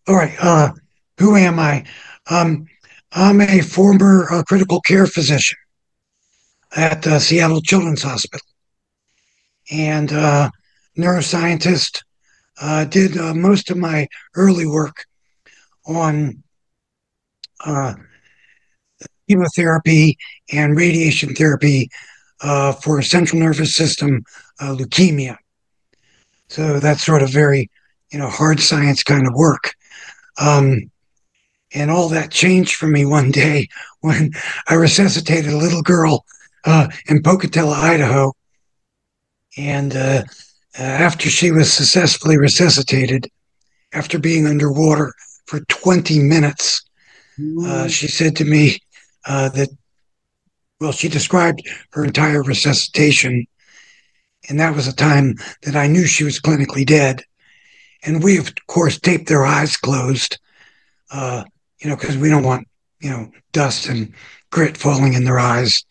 All right. Who am I? Um, I'm a former critical care physician at Seattle Children's Hospital and neuroscientist. Did most of my early work on uh, chemotherapy and radiation therapy for central nervous system leukemia. So that's sort of very, hard science kind of work. Um, and all that changed for me one day when I resuscitated a little girl in Pocatello, Idaho. And after she was successfully resuscitated, after being underwater for 20 minutes, she said to me that, well, she described her entire resuscitation. And that was a time that I knew she was clinically dead. And we, of course, taped their eyes closed, because we don't want, dust and grit falling in their eyes.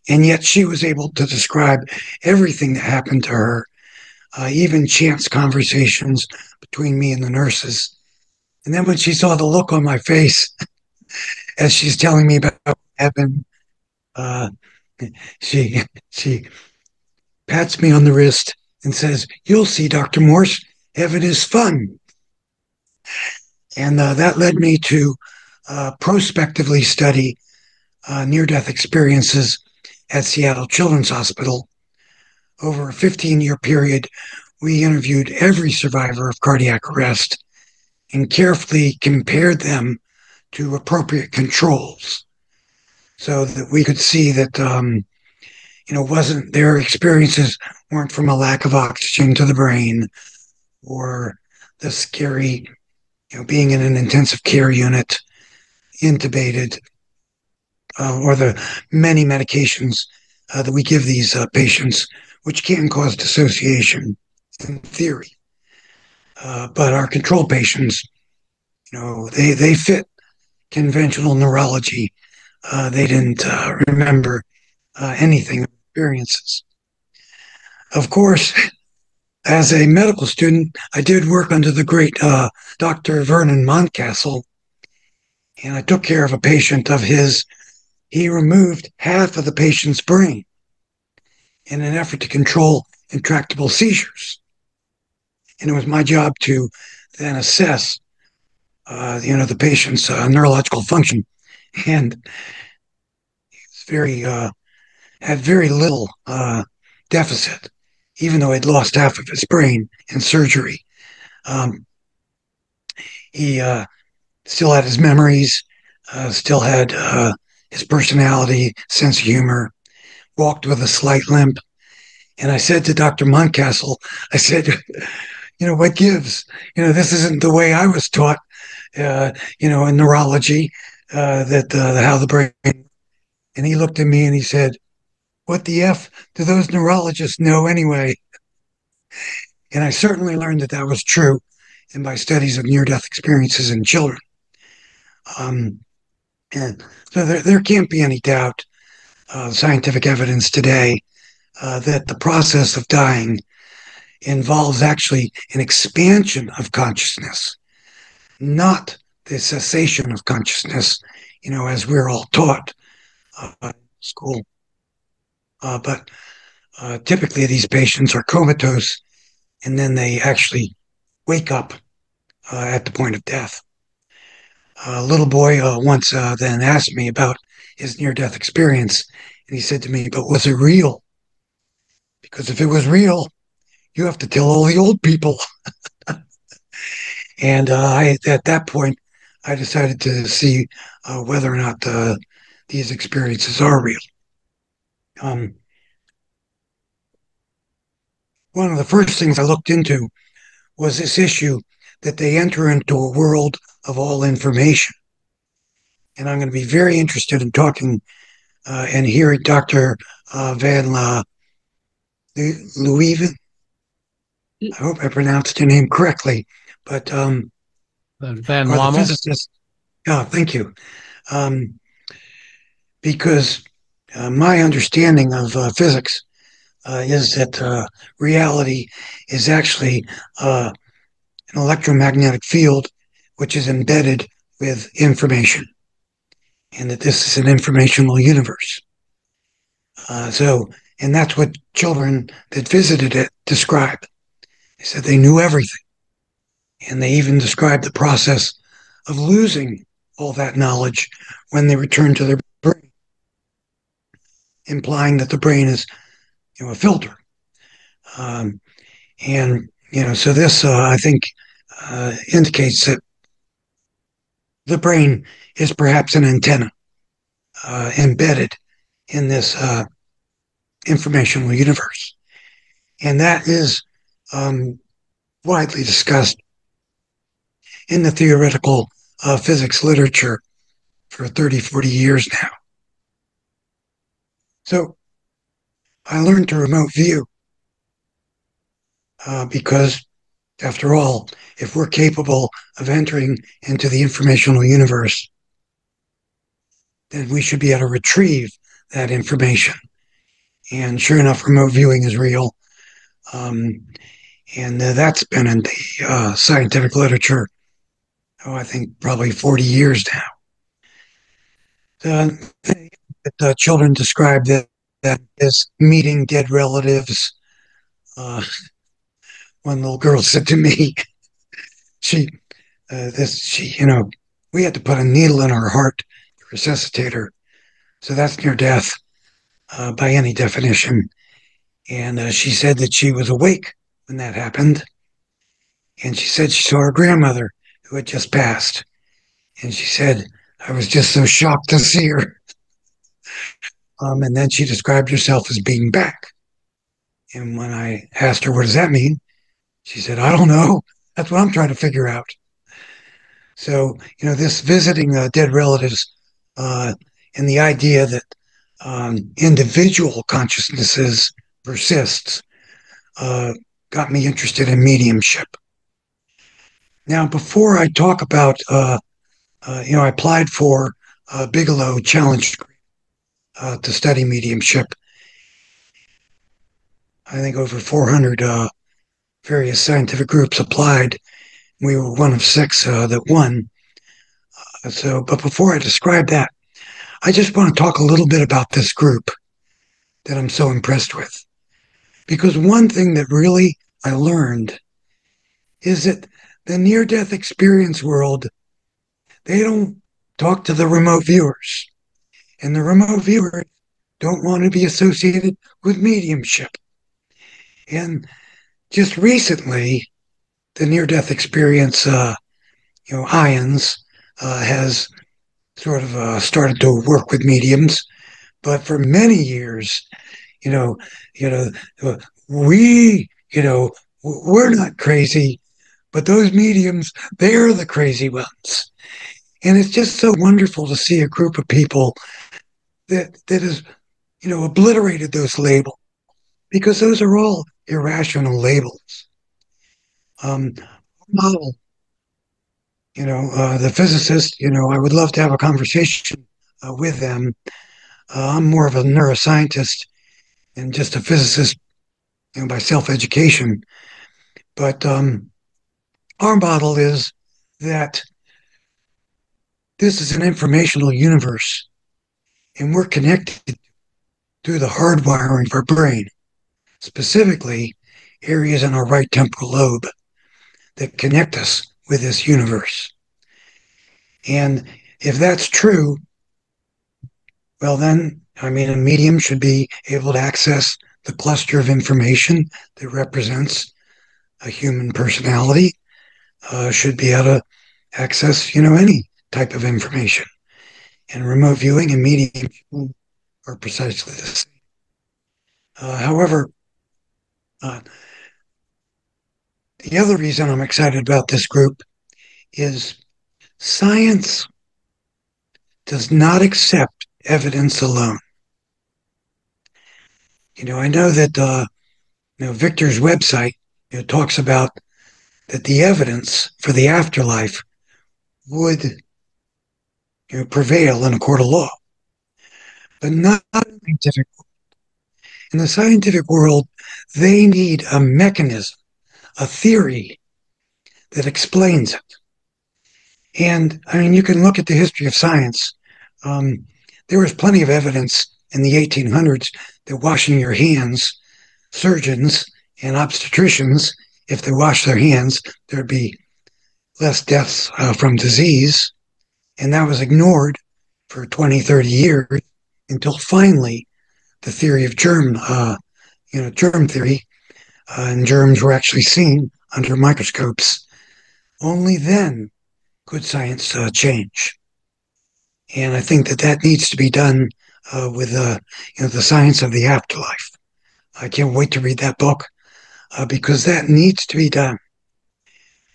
And yet she was able to describe everything that happened to her, even chance conversations between me and the nurses. And then when she saw the look on my face as she's telling me about heaven, uh, she pats me on the wrist and says, "You'll see, Dr. Morse, heaven is fun." And that led me to prospectively study near-death experiences at Seattle Children's Hospital. Over a 15-year period, we interviewed every survivor of cardiac arrest and carefully compared them to appropriate controls so that we could see that, wasn't their experiences weren't from a lack of oxygen to the brain or the scary, being in an intensive care unit, intubated, or the many medications that we give these patients, which can cause dissociation in theory. But our control patients, they fit conventional neurology. They didn't remember anything of experiences. Of course, as a medical student, I did work under the great Dr. Vernon Mountcastle, and I took care of a patient of his. He removed half of the patient's brain in an effort to control intractable seizures. And it was my job to then assess, the patient's neurological function. And it's had very little deficit, even though he'd lost half of his brain in surgery. He still had his memories, still had his personality, sense of humor, walked with a slight limp. And I said to Dr. Mountcastle, I said, what gives? This isn't the way I was taught, in neurology, that how the brain. And he looked at me and he said, "What the F do those neurologists know anyway?" And I certainly learned that that was true in my studies of near-death experiences in children. And so there can't be any doubt, scientific evidence today, that the process of dying involves actually an expansion of consciousness, not the cessation of consciousness, as we're all taught in school. But typically these patients are comatose and then they actually wake up at the point of death. A little boy once then asked me about his near-death experience, and he said to me, "But was it real? Because if it was real, you have to tell all the old people." And at that point, I decided to see whether or not these experiences are real. One of the first things I looked into was this issue that they enter into a world of all information. And I'm going to be very interested in talking and hearing Dr. Van Leeuwen. I hope I pronounced her name correctly, but Van the physicist. Yeah, thank you. Because my understanding of physics is that reality is actually an electromagnetic field which is embedded with information, and that this is an informational universe. And that's what children that visited it described. They said they knew everything. And they even described the process of losing all that knowledge when they return to their brain, implying that the brain is, a filter. So this, I think, indicates that the brain is perhaps an antenna embedded in this informational universe. And that is widely discussed in the theoretical physics literature for 30, 40 years now. So I learned to remote view because, after all, if we're capable of entering into the informational universe, then we should be able to retrieve that information. And sure enough, remote viewing is real. And that's been in the scientific literature, I think probably 40 years now. The children describe that as meeting dead relatives. One little girl said to me, we had to put a needle in her heart to resuscitate her. So that's near death by any definition. And she said that she was awake when that happened. And she said she saw her grandmother who had just passed. And she said, I was just so shocked to see her. And then she described herself as being back. And when I asked her, what does that mean? She said, I don't know. That's what I'm trying to figure out. So, this visiting dead relatives and the idea that individual consciousnesses persists got me interested in mediumship. Now, before I talk about, I applied for Bigelow Challenge to study mediumship. I think over 400 various scientific groups applied. We were one of 6 that won. But before I describe that, I just want to talk a little bit about this group that I'm so impressed with. Because one thing that really I learned is that the near-death experience world, they don't talk to the remote viewers. And the remote viewers don't want to be associated with mediumship. And just recently, the near-death experience, IONS, has sort of started to work with mediums. But for many years, we're not crazy, but those mediums, they're the crazy ones. And it's just so wonderful to see a group of people that has, obliterated those labels, because those are all irrational labels. Model, the physicist, I would love to have a conversation with them. I'm more of a neuroscientist and just a physicist, by self-education. But our model is that this is an informational universe, and we're connected through the hardwiring of our brain, specifically areas in our right temporal lobe that connect us with this universe. And if that's true, well then, a medium should be able to access the cluster of information that represents a human personality, should be able to access, any type of information. And remote viewing and medium are precisely the same. However, the other reason I'm excited about this group is science does not accept evidence alone. I know that Victor's website talks about that the evidence for the afterlife would prevail in a court of law, but not in the scientific world. In the scientific world, they need a mechanism, a theory that explains it. And I mean, you can look at the history of science. Um, there was plenty of evidence in the 1800s that washing your hands, surgeons and obstetricians, if they wash their hands, there'd be less deaths from disease. And that was ignored for 20, 30 years until finally the theory of germ theory, and germs were actually seen under microscopes. Only then could science change. And I think that that needs to be done with the science of the afterlife. I can't wait to read that book because that needs to be done.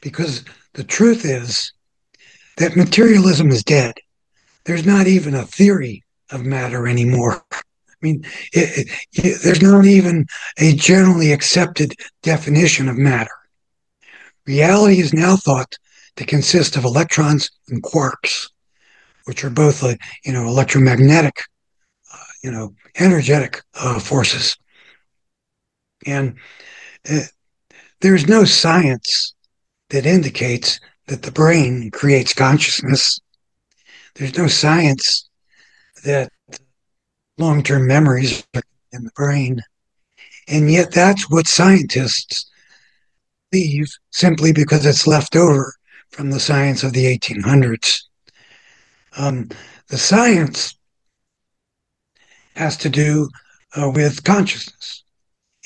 Because the truth is that materialism is dead. There's not even a theory of matter anymore. I mean, there's not even a generally accepted definition of matter. Reality is now thought to consist of electrons and quarks, which are both, electromagnetic, energetic forces. And there's no science that indicates that the brain creates consciousness. There's no science that long-term memories are in the brain. And yet that's what scientists believe simply because it's left over from the science of the 1800s. The science has to do with consciousness,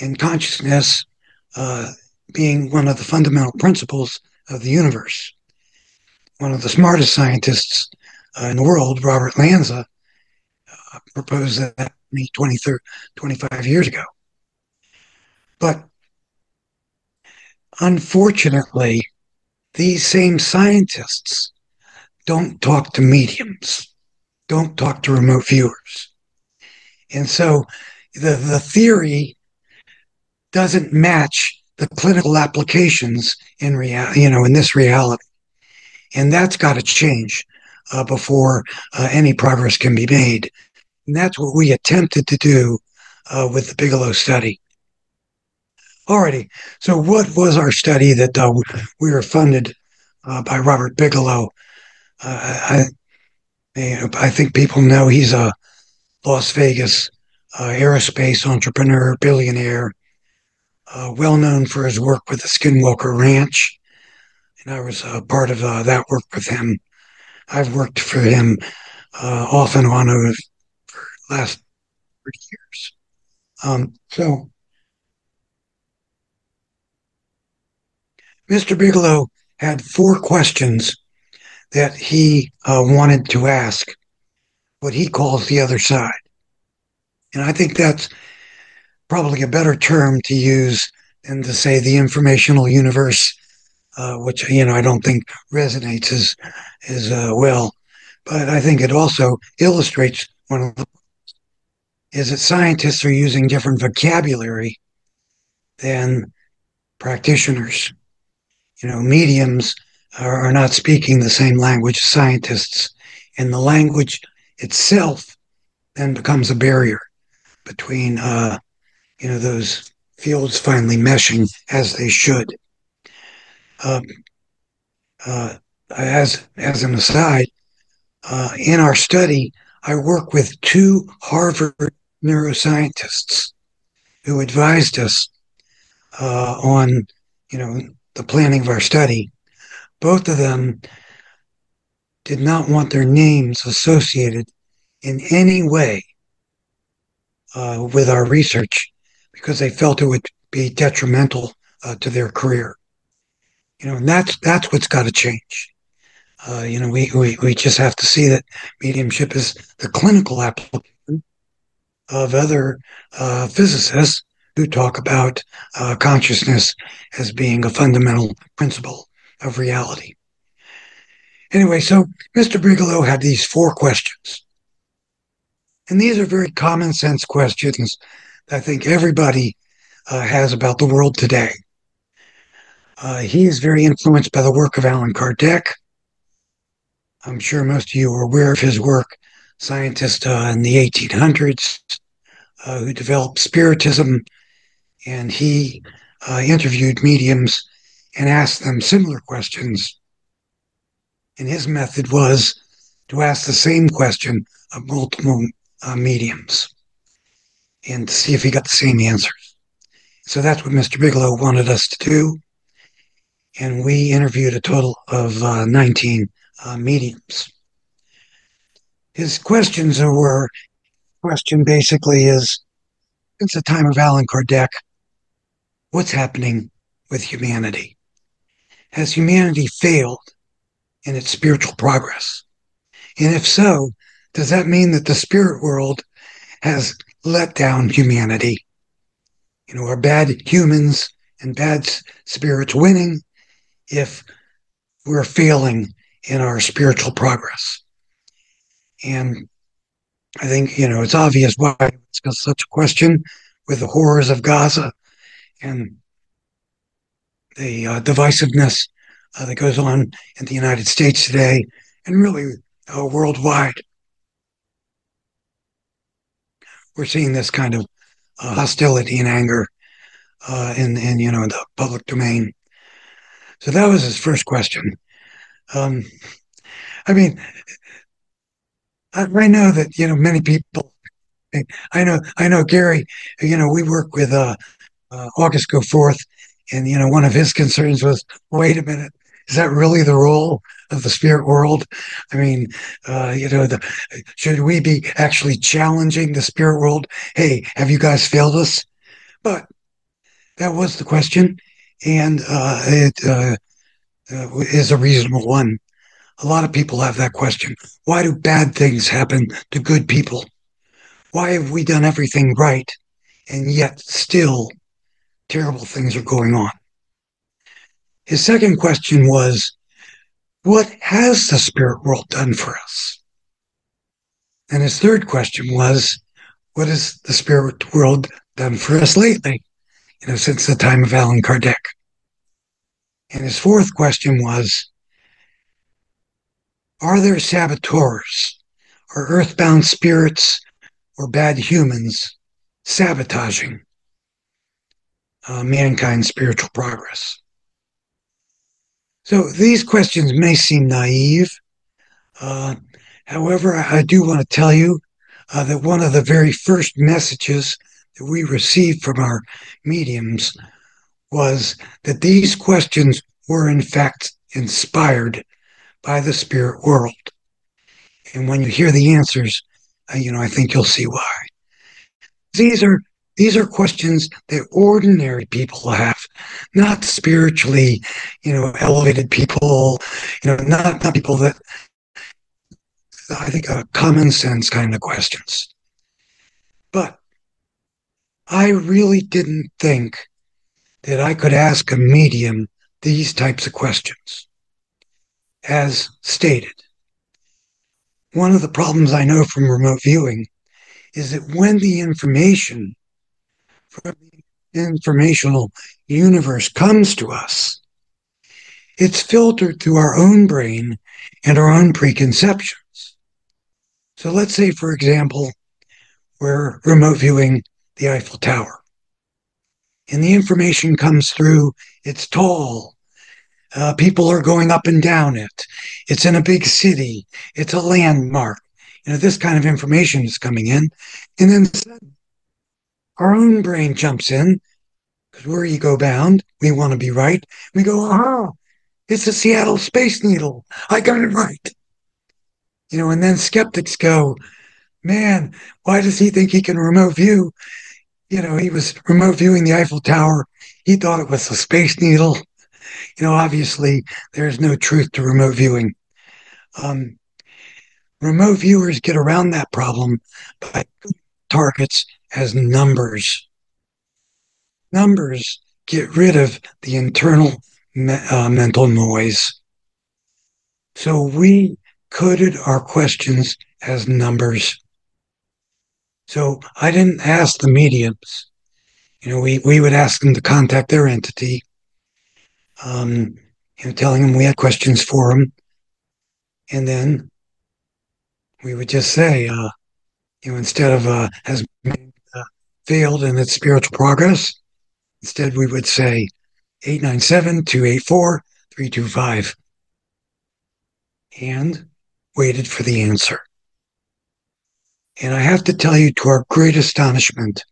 and consciousness being one of the fundamental principles of the universe. One of the smartest scientists in the world, Robert Lanza, proposed that 25 years ago. But unfortunately, these same scientists don't talk to mediums, don't talk to remote viewers. And so the theory doesn't match the clinical applications in this reality. And that's got to change before any progress can be made. And that's what we attempted to do with the Bigelow study. Alrighty, so what was our study that we were funded by Robert Bigelow? I think people know he's a Las Vegas aerospace entrepreneur, billionaire, well known for his work with the Skinwalker Ranch. And I was part of that work with him. I've worked for him off and on over the last 30 years. So Mr. Bigelow had 4 questions that he wanted to ask what he calls the other side. And I think that's probably a better term to use than to say the informational universe, which, I don't think resonates as well. But I think it also illustrates one of the is that scientists are using different vocabulary than practitioners. Mediums are not speaking the same language as scientists, and the language itself then becomes a barrier between those fields finally meshing as they should. As an aside, in our study, I work with 2 Harvard neuroscientists who advised us on the planning of our study. Both of them did not want their names associated in any way with our research because they felt it would be detrimental to their career. And that's what's got to change. We just have to see that mediumship is the clinical application of other physicists who talk about consciousness as being a fundamental principle of reality. Anyway, so Mr. Bigelow had these 4 questions. And these are very common sense questions that I think everybody has about the world today. He is very influenced by the work of Allan Kardec. I'm sure most of you are aware of his work, scientist in the 1800s who developed Spiritism, and he interviewed mediums and asked them similar questions. And his method was to ask the same question of multiple mediums and see if he got the same answers. So that's what Mr. Bigelow wanted us to do. And we interviewed a total of 19 mediums. His questions were, question basically is, since the time of Allan Kardec, what's happening with humanity? Has humanity failed in its spiritual progress? And if so, does that mean that the spirit world has let down humanity? Are bad humans and bad spirits winning if we're failing in our spiritual progress? And I think, it's obvious why it's such a question with the horrors of Gaza and the divisiveness that goes on in the United States today and really worldwide. We're seeing this kind of hostility and anger in the public domain. So that was his first question. I mean, I know that many people. I know Gary. We work with August Go Forth, and one of his concerns was, wait a minute, is that really the role of the spirit world? I mean, should we be actually challenging the spirit world? Hey, have you guys failed us? But that was the question, and it is a reasonable one. A lot of people have that question. Why do bad things happen to good people? Why have we done everything right, and yet still terrible things are going on? His second question was, what has the spirit world done for us? And his third question was, what has the spirit world done for us lately, since the time of Allan Kardec? And his fourth question was, are there saboteurs or earthbound spirits or bad humans sabotaging mankind's spiritual progress? So these questions may seem naive. However, I do want to tell you that one of the very first messages that we received from our mediums was that these questions were in fact inspired by the spirit world. And when you hear the answers, I think you'll see why. These are questions that ordinary people have, not spiritually, elevated people, not people that, I think, common sense kind of questions. But I really didn't think that I could ask a medium these types of questions. As stated, one of the problems I know from remote viewing is that when the information from the informational universe comes to us, it's filtered through our own brain and our own preconceptions. So let's say, for example, we're remote viewing the Eiffel Tower, and the information comes through, it's tall, people are going up and down it, it's in a big city, it's a landmark. This kind of information is coming in, and then our own brain jumps in, because we're ego bound, we want to be right. We go, aha, it's a Seattle Space Needle, I got it right. And then skeptics go, man, why does he think he can remote view? He was remote viewing the Eiffel Tower, he thought it was a Space Needle. Obviously, there's no truth to remote viewing. Remote viewers get around that problem by targets as numbers. Numbers get rid of the internal mental noise. So we coded our questions as numbers. So I didn't ask the mediums. We would ask them to contact their entity, telling them we had questions for them. And then we would just say, instead of has failed in its spiritual progress, instead we would say 897-284-325. and waited for the answer. And I have to tell you, to our great astonishment,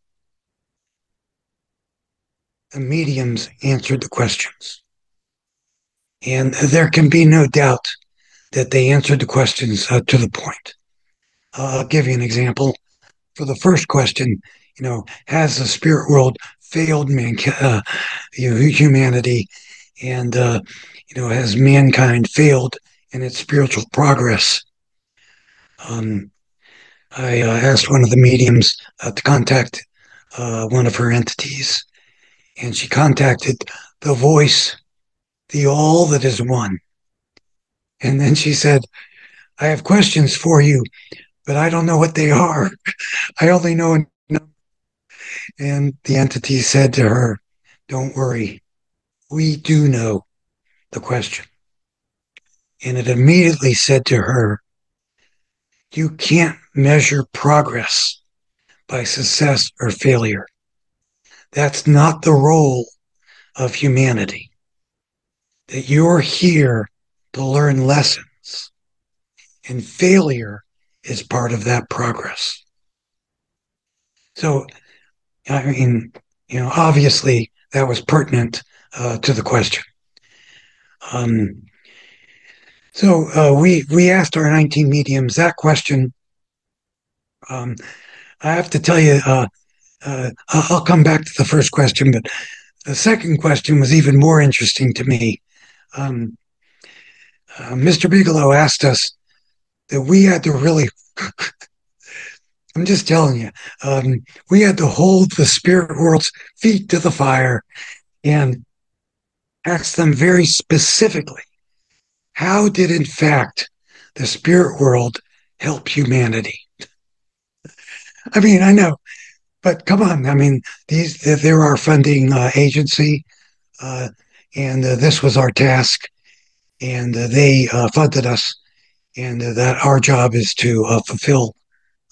the mediums answered the questions. And there can be no doubt that they answered the questions to the point. I'll give you an example. For the first question, has the spirit world failed humanity, and has mankind failed in its spiritual progress? I asked one of the mediums to contact one of her entities, and she contacted the voice, the all that is one. And then she said, I have questions for you, but I don't know what they are. I only know a number. And the entity said to her, don't worry, we do know the question. And it immediately said to her, you can't measure progress by success or failure. That's not the role of humanity. That you're here to learn lessons, and failure is part of that progress. So, I mean, obviously that was pertinent to the question. So we asked our 19 mediums that question. I have to tell you, I'll come back to the first question, but the second question was even more interesting to me. Mr. Bigelow asked us that we had to really, I'm just telling you, we had to hold the spirit world's feet to the fire and ask them very specifically, how did, in fact, the spirit world help humanity? I mean, I know, but come on. I mean, they're our funding agency, and this was our task, and they funded us, and that our job is to fulfill,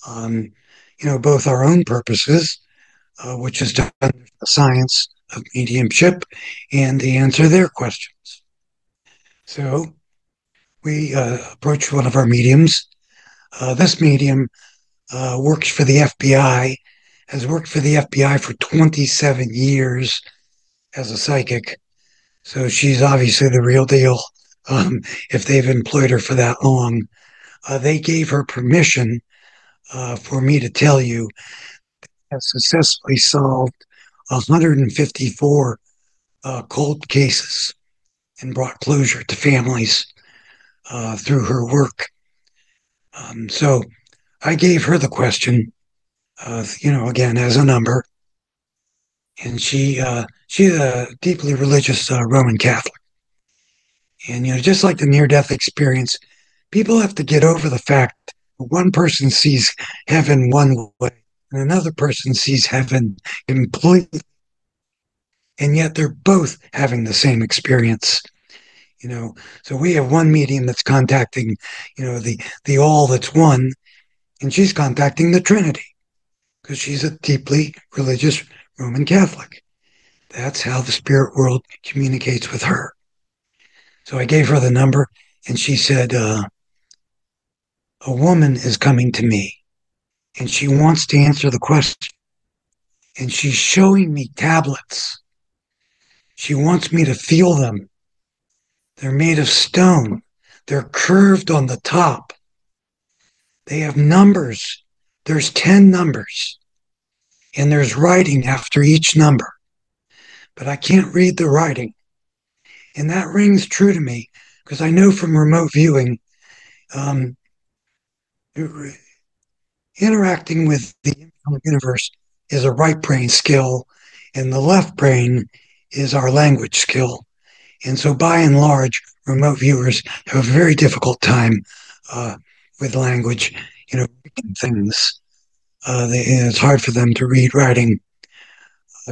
both our own purposes, which is to understand the science of mediumship and to answer their questions. So we approached one of our mediums. This medium works for the FBI, has worked for the FBI for 27 years as a psychic. So she's obviously the real deal if they've employed her for that long. They gave her permission for me to tell you, has successfully solved 154 cold cases and brought closure to families through her work. So I gave her the question, again, as a number. And she's a deeply religious Roman Catholic. And, just like the near-death experience, people have to get over the fact that one person sees heaven one way and another person sees heaven completely. And yet they're both having the same experience. So we have one medium that's contacting, the all that's one, and she's contacting the Trinity because she's a deeply religious Roman Catholic. That's how the spirit world communicates with her. So I gave her the number, and she said, a woman is coming to me, and she wants to answer the question, and she's showing me tablets. She wants me to feel them. They're made of stone. They're curved on the top. They have numbers. There's 10 numbers. And there's writing after each number. But I can't read the writing. And that rings true to me because I know from remote viewing, interacting with the universe is a right brain skill, and the left brain is our language skill. And so by and large, remote viewers have a very difficult time with language, reading things. It's hard for them to read writing.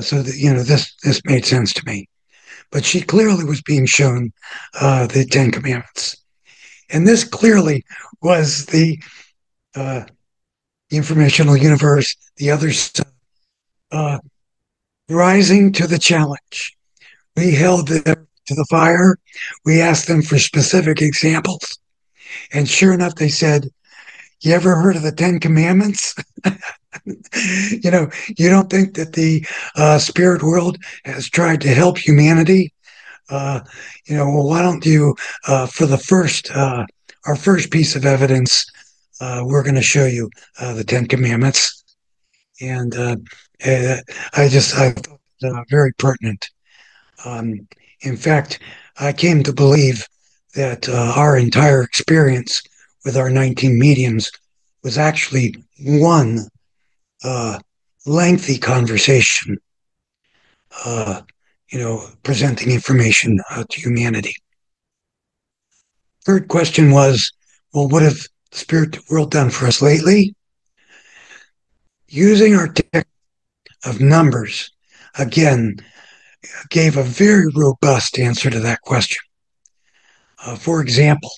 So that, this made sense to me. But she clearly was being shown the 10 Commandments. And this clearly was the informational universe, the other stuff, rising to the challenge. We held them to the fire. We asked them for specific examples. And sure enough, they said, "You ever heard of the Ten Commandments?" You know, you don't think that the spirit world has tried to help humanity? Uh, well, why don't you, for the our first piece of evidence, we're going to show you the Ten Commandments. And uh, I thought very pertinent. Um, in fact, I came to believe that our entire experience with our 19 mediums was actually one uh, lengthy conversation, presenting information to humanity. Third question was, well, what have the spirit world done for us lately? Using our tech of numbers, again, gave a very robust answer to that question. For example,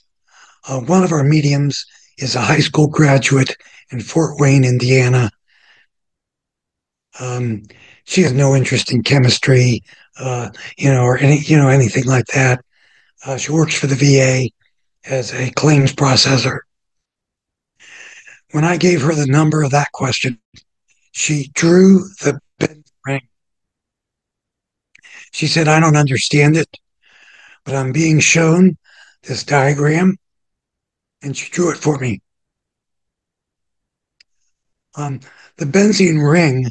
one of our mediums is a high school graduate in Fort Wayne, Indiana. She has no interest in chemistry, or anything like that. She works for the VA as a claims processor. When I gave her the number of that question, she drew the ring. She said, "I don't understand it, but I'm being shown this diagram," and she drew it for me. The benzene ring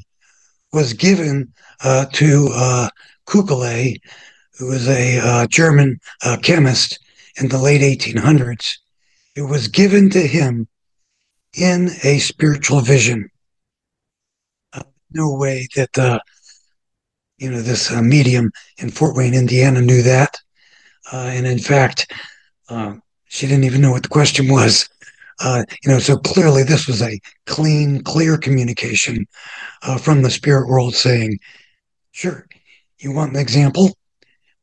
was given to Kukulay, who was a German chemist in the late 1800s. It was given to him in a spiritual vision. No way that this medium in Fort Wayne, Indiana, knew that. And in fact, she didn't even know what the question was. So clearly this was a clean, clear communication from the spirit world saying, "Sure, you want an example?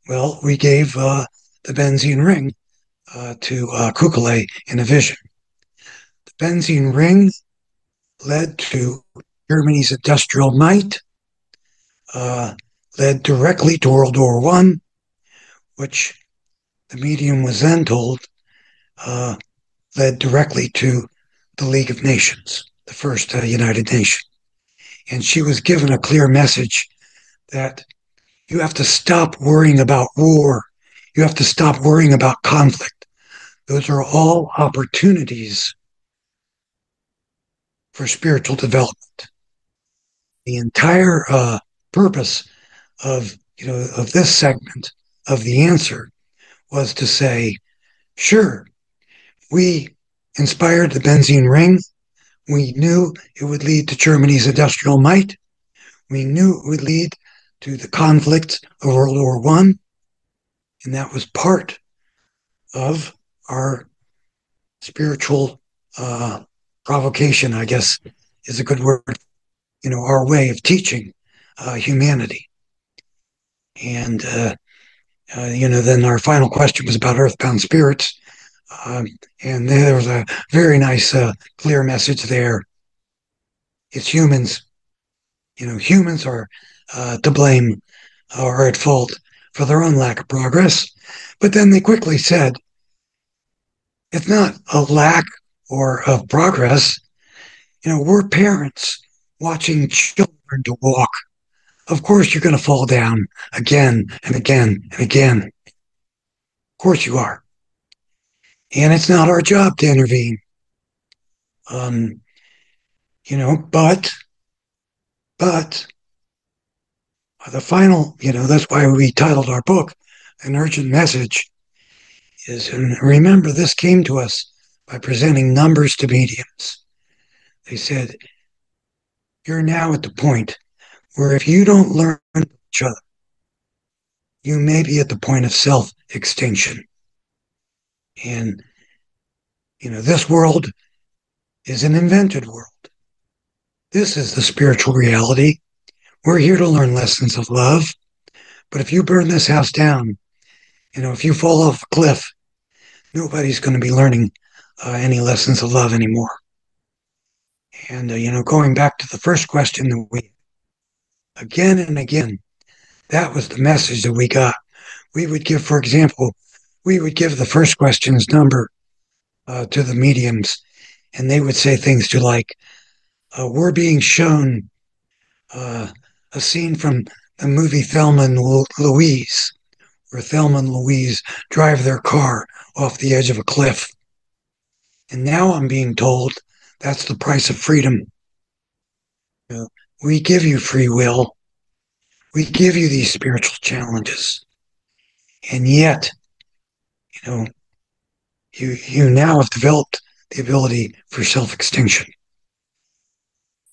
Well, we gave the benzene ring to Kukulay in a vision. The benzene ring led to Germany's industrial might, led directly to World War I, which the medium was then told led directly to the League of Nations, the first United Nation. And she was given a clear message that you have to stop worrying about war. You have to stop worrying about conflict. Those are all opportunities for spiritual development. The entire purpose of this segment of the answer was to say, sure, we inspired the benzene ring. We knew it would lead to Germany's industrial might. We knew it would lead to the conflict of World War I. And that was part of our spiritual provocation, I guess is a good word, our way of teaching humanity. And, then our final question was about earthbound spirits. And there was a very nice, clear message there. It's humans. Humans are to blame or at fault for their own lack of progress. But then they quickly said, it's not a lack of progress. We're parents watching children to walk. Of course, you're going to fall down again and again and again. Of course you are. And it's not our job to intervene. But the final, that's why we titled our book, An Urgent Message, is, and remember, this came to us by presenting numbers to mediums. They said, you're now at the point where if you don't learn each other, you may be at the point of self-extinction. And, this world is an invented world. This is the spiritual reality. We're here to learn lessons of love. But if you burn this house down, if you fall off a cliff, nobody's going to be learning any lessons of love anymore. And, going back to the first question that we, again and again, that was the message that we got. We would give, for example, the first question's number to the mediums, and they would say things to like, "We're being shown a scene from the movie Thelma and Louise, where Thelma and Louise drive their car off the edge of a cliff. And now I'm being told that's the price of freedom. You know, we give you free will. We give you these spiritual challenges. And yet, you know, you now have developed the ability for self-extinction."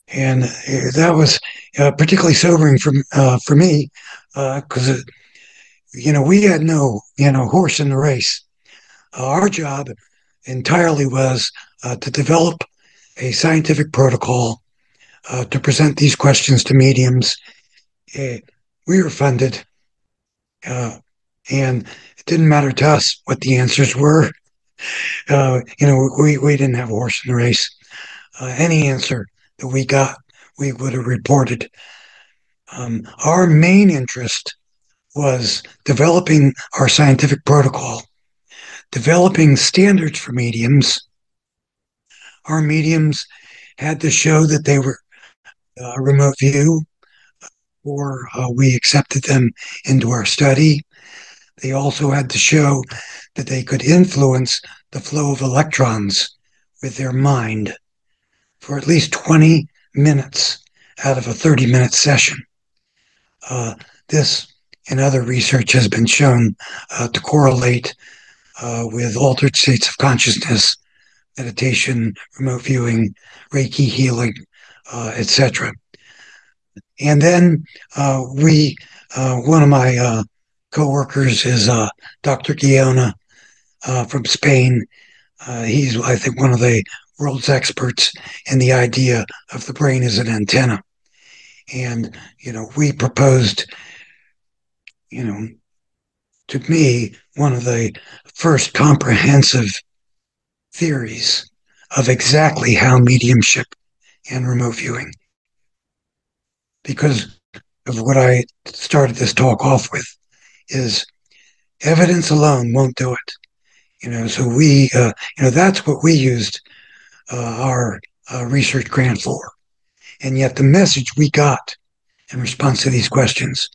And that was particularly sobering for me because we had no horse in the race. Our job entirely was to develop a scientific protocol to present these questions to mediums. We were funded, and it didn't matter to us what the answers were. We didn't have a horse in the race. Any answer that we got, we would have reported. Our main interest was developing our scientific protocol, developing standards for mediums. Our mediums had to show that they were remote view, or we accepted them into our study. They also had to show that they could influence the flow of electrons with their mind for at least 20 minutes out of a 30-minute session. This and other research has been shown to correlate with altered states of consciousness, meditation, remote viewing, Reiki healing, etc. And then one of my co-workers is Dr. Guiona from Spain. He's, I think, one of the world's experts in the idea of the brain as an antenna. And, we proposed, to me, one of the first comprehensive theories of exactly how mediumship and remote viewing, because of what I started this talk off with, is evidence alone won't do it. So we, that's what we used our research grant for. And yet the message we got in response to these questions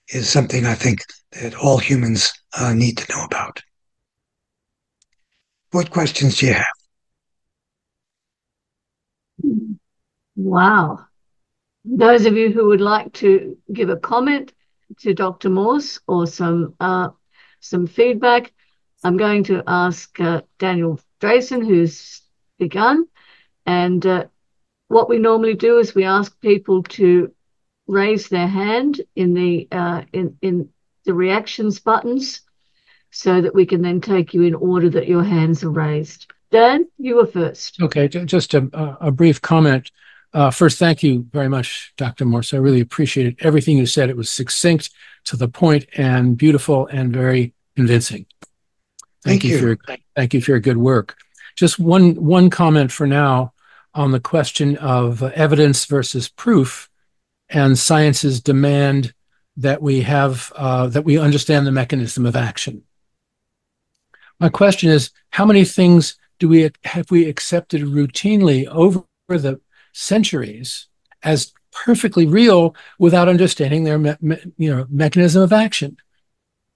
is something I think that all humans need to know about. What questions do you have? Wow. Those of you who would like to give a comment to Dr. Morse or some feedback, I'm going to ask Daniel Drayson, who's begun. And what we normally do is we ask people to raise their hand in the reactions buttons, so that we can then take you in order that your hands are raised. Dan, you were first. Okay, just a brief comment. First, thank you very much, Dr. Morse. I really appreciated everything you said. It was succinct, to the point, and beautiful, and very convincing. Thank you for your good work. Just one comment for now on the question of evidence versus proof, and science's demand that we have that we understand the mechanism of action. My question is, how many things have we accepted routinely over the centuries as perfectly real without understanding their mechanism of action?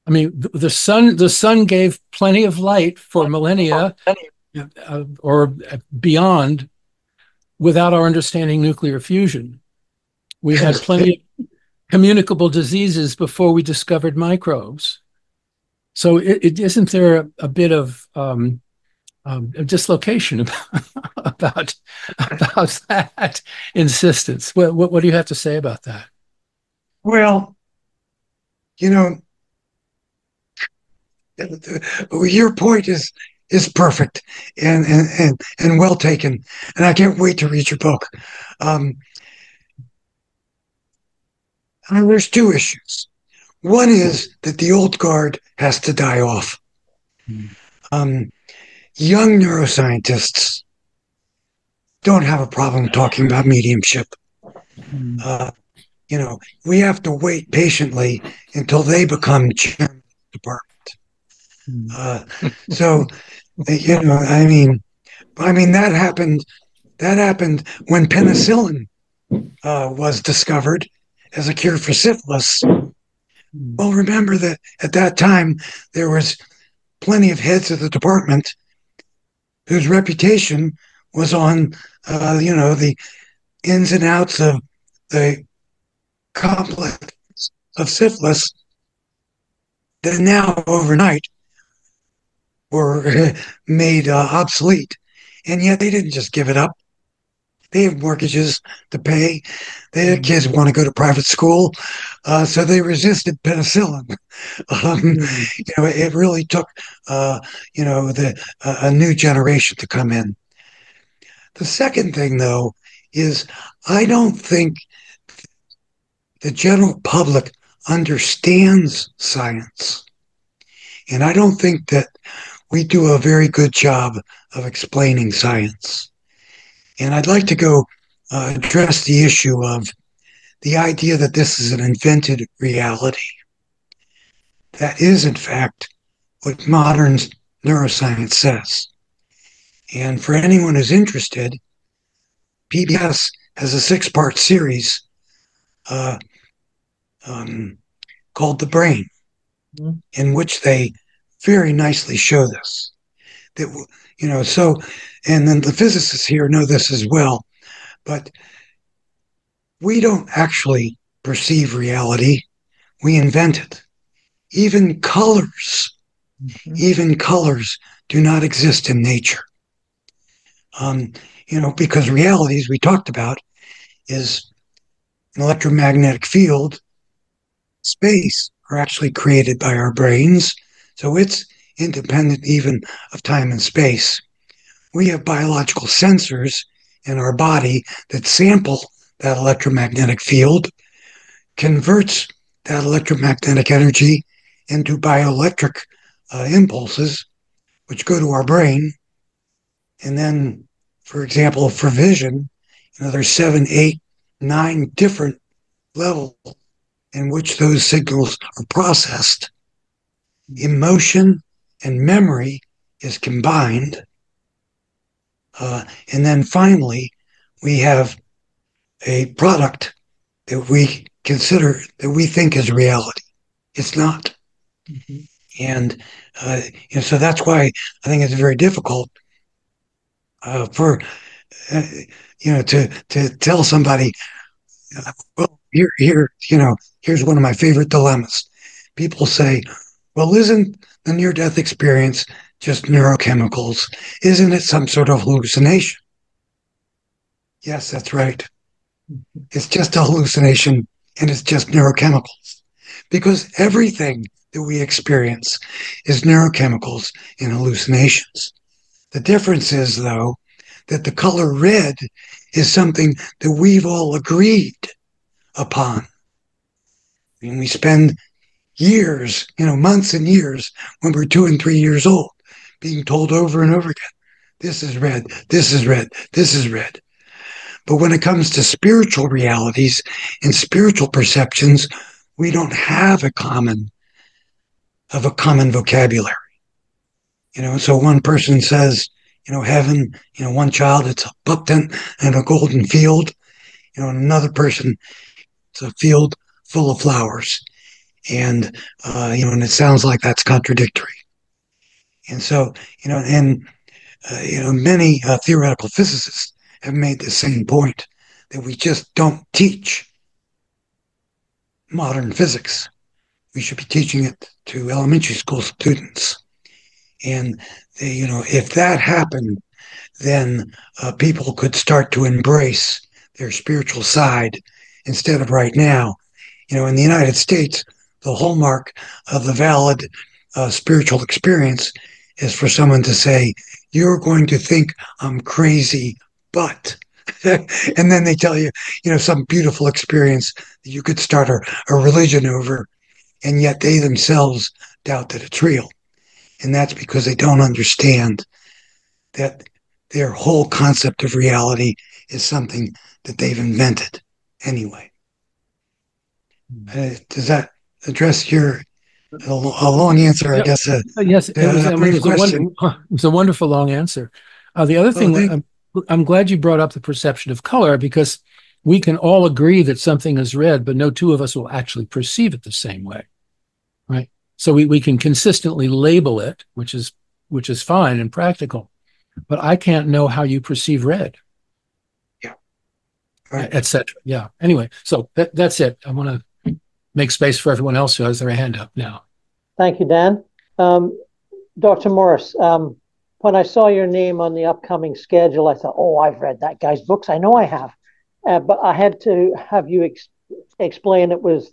I mean, the sun gave plenty of light for millennia or beyond without our understanding nuclear fusion. We had plenty of communicable diseases before we discovered microbes. So isn't there a bit of dislocation about that insistence? What do you have to say about that? Well, your point is perfect and well taken, and I can't wait to read your book. There's two issues. One is that the old guard has to die off. Young neuroscientists don't have a problem talking about mediumship. We have to wait patiently until they become chairman of the department. So that happened. That happened when penicillin was discovered as a cure for syphilis. Well, remember that at that time there was plenty of heads of the department whose reputation was on, the ins and outs of the complex of syphilis that now overnight were made obsolete. And yet they didn't just give it up. They have mortgages to pay. Their kids want to go to private school. So they resisted penicillin. It really took, a new generation to come in. The second thing, though, is I don't think the general public understands science. And I don't think that we do a very good job of explaining science. And I'd like to go address the issue of the idea that this is an invented reality. That is, in fact, what modern neuroscience says. And for anyone who's interested, PBS has a 6-part series called The Brain, in which they very nicely show this. And then the physicists here know this as well, but we don't actually perceive reality. We invent it. Even colors do not exist in nature. Because reality, as we talked about, is an electromagnetic field. Space are actually created by our brains, so it's independent even of time and space. We have biological sensors in our body that sample that electromagnetic field, converts that electromagnetic energy into bioelectric impulses, which go to our brain. And then, for example, for vision, there's 7, 8, 9 different levels in which those signals are processed. Emotion and memory is combined. And then finally, we have a product that we consider, that we think is reality. It's not. And so that's why I think it's very difficult to tell somebody, well, here's one of my favorite dilemmas. People say, well, isn't the near-death experience just neurochemicals? Isn't it some sort of hallucination? Yes, that's right. It's just a hallucination, and it's just neurochemicals. Because everything that we experience is neurochemicals and hallucinations. The difference is, though, that the color red is something that we've all agreed upon. I mean, we spend years, months and years when we're 2 and 3 years old, being told over and over again, this is red, this is red, this is red. But when it comes to spiritual realities and spiritual perceptions, we don't have a common vocabulary. So one person says, heaven, one child, it's a bupton and a golden field. Another person, it's a field full of flowers. And, and it sounds like that's contradictory. And so, many theoretical physicists have made the same point, that we just don't teach modern physics. We should be teaching it to elementary school students. And, if that happened, then people could start to embrace their spiritual side instead of right now. In the United States, the hallmark of the valid spiritual experience is for someone to say, you're going to think I'm crazy, but, and then they tell you, some beautiful experience that you could start a religion over, and yet they themselves doubt that it's real. And that's because they don't understand that their whole concept of reality is something that they've invented anyway. Does that address your A long answer, I guess. Yes, it was, A brief question. it was a wonderful long answer. The other Oh, thing, I'm glad you brought up the perception of color, because we can all agree that something is red, but no two of us will actually perceive it the same way, right? So we can consistently label it, which is fine and practical, but I can't know how you perceive red, Yeah. Right. etc. Yeah. Anyway, so that's it. I want to make space for everyone else who has their hand up now. Thank you, Dan. Dr. Morse, when I saw your name on the upcoming schedule, I thought, oh, I've read that guy's books. I know I have. But I had to have you explain it was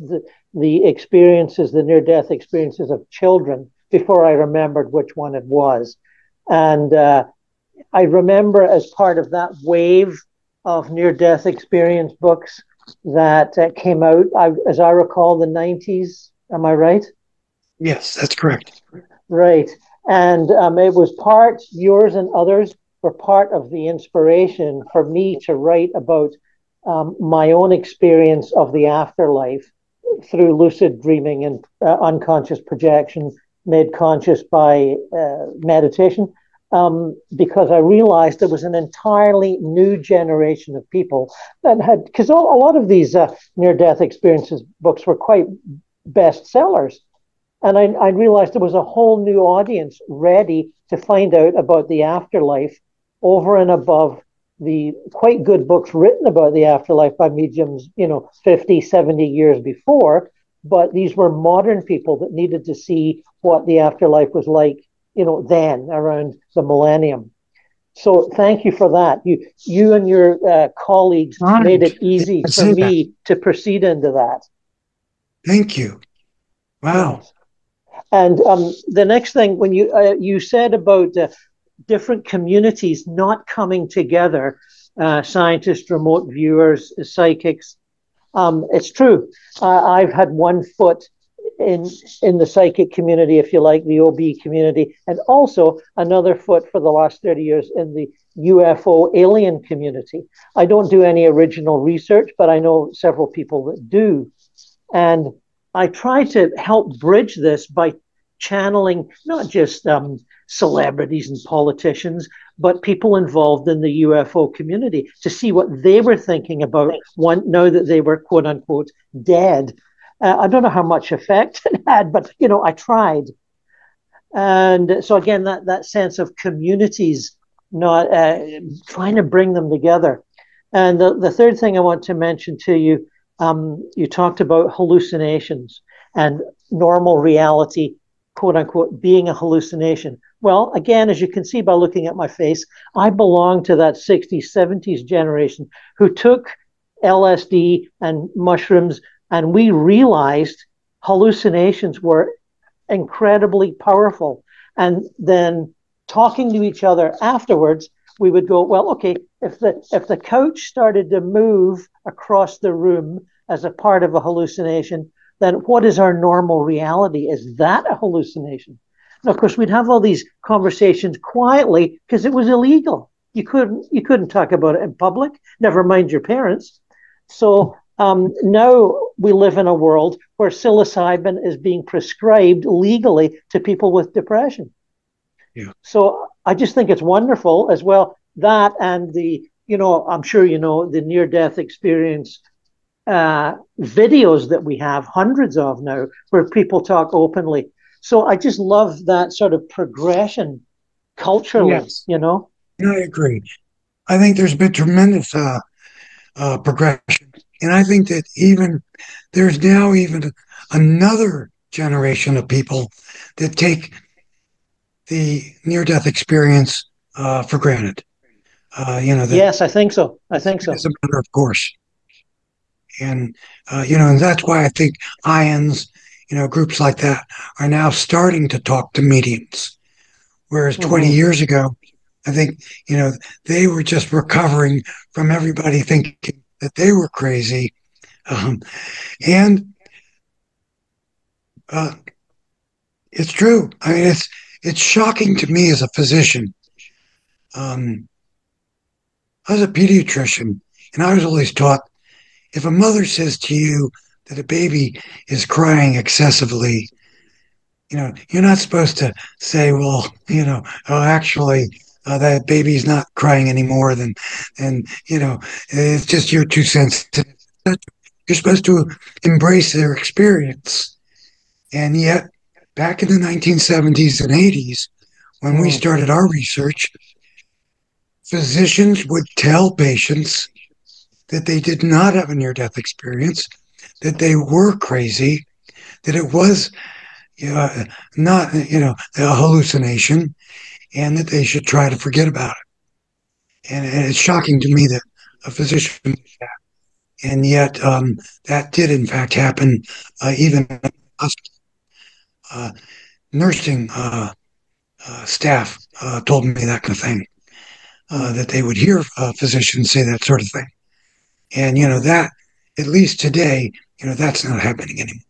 the experiences, the near-death experiences of children before I remembered which one it was. And I remember as part of that wave of near-death experience books that came out, as I recall, the 90s. Am I right? Yes, that's correct. Right. And it was part, yours and others were part of the inspiration for me to write about my own experience of the afterlife through lucid dreaming and unconscious projection made conscious by meditation, because I realized there was an entirely new generation of people that had, because a lot of these near-death experiences books were quite bestsellers. And I realized there was a whole new audience ready to find out about the afterlife over and above the quite good books written about the afterlife by mediums, 50, 70 years before. But these were modern people that needed to see what the afterlife was like, then around the millennium. So thank you for that. You and your colleagues made it easy for me to proceed into that. Thank you. Wow. Yes. And the next thing, when you said about different communities not coming together, scientists, remote viewers, psychics, it's true. I've had one foot in the psychic community, if you like, the OB community, and also another foot for the last 30 years in the UFO alien community. I don't do any original research, but I know several people that do. And I try to help bridge this by channeling not just celebrities and politicians, but people involved in the UFO community to see what they were thinking about now that they were, quote unquote, dead. I don't know how much effect it had, but, I tried. And so, again, that sense of communities, not trying to bring them together. And the third thing I want to mention to you, you talked about hallucinations and normal reality, quote unquote, being a hallucination. Well, again, as you can see by looking at my face, I belong to that 60s, 70s generation who took LSD and mushrooms, and we realized hallucinations were incredibly powerful. And then talking to each other afterwards, we would go, well, okay, if the couch started to move across the room as a part of a hallucination, then what is our normal reality? Is that a hallucination? Now, of course, we'd have all these conversations quietly because it was illegal. You couldn't talk about it in public, never mind your parents. So now we live in a world where psilocybin is being prescribed legally to people with depression. Yeah. So I just think it's wonderful as well. That and I'm sure the near-death experience videos that we have, hundreds of now, where people talk openly. So I just love that sort of progression culturally, Yes. I agree. I think there's been tremendous progression. And I think that there's now even another generation of people that take the near-death experience for granted. Yes, I think so. As a matter of course. And, and that's why I think IONS, groups like that are now starting to talk to mediums. Whereas 20 years ago, I think, they were just recovering from everybody thinking that they were crazy. And it's true. I mean, it's shocking to me as a physician. I was a pediatrician, and I was always taught, if a mother says to you that a baby is crying excessively, you're not supposed to say, well, oh, actually, that baby's not crying anymore. And it's just you're too sensitive. You're supposed to embrace their experience. And yet, back in the 1970s and 80s, when we started our research, physicians would tell patients that they did not have a near-death experience, that they were crazy, that it was not a hallucination, and that they should try to forget about it. And it's shocking to me that a physician did that. And yet that did in fact happen. Even nursing staff told me that kind of thing, that they would hear physicians say that sort of thing. And that, at least today, that's not happening anymore.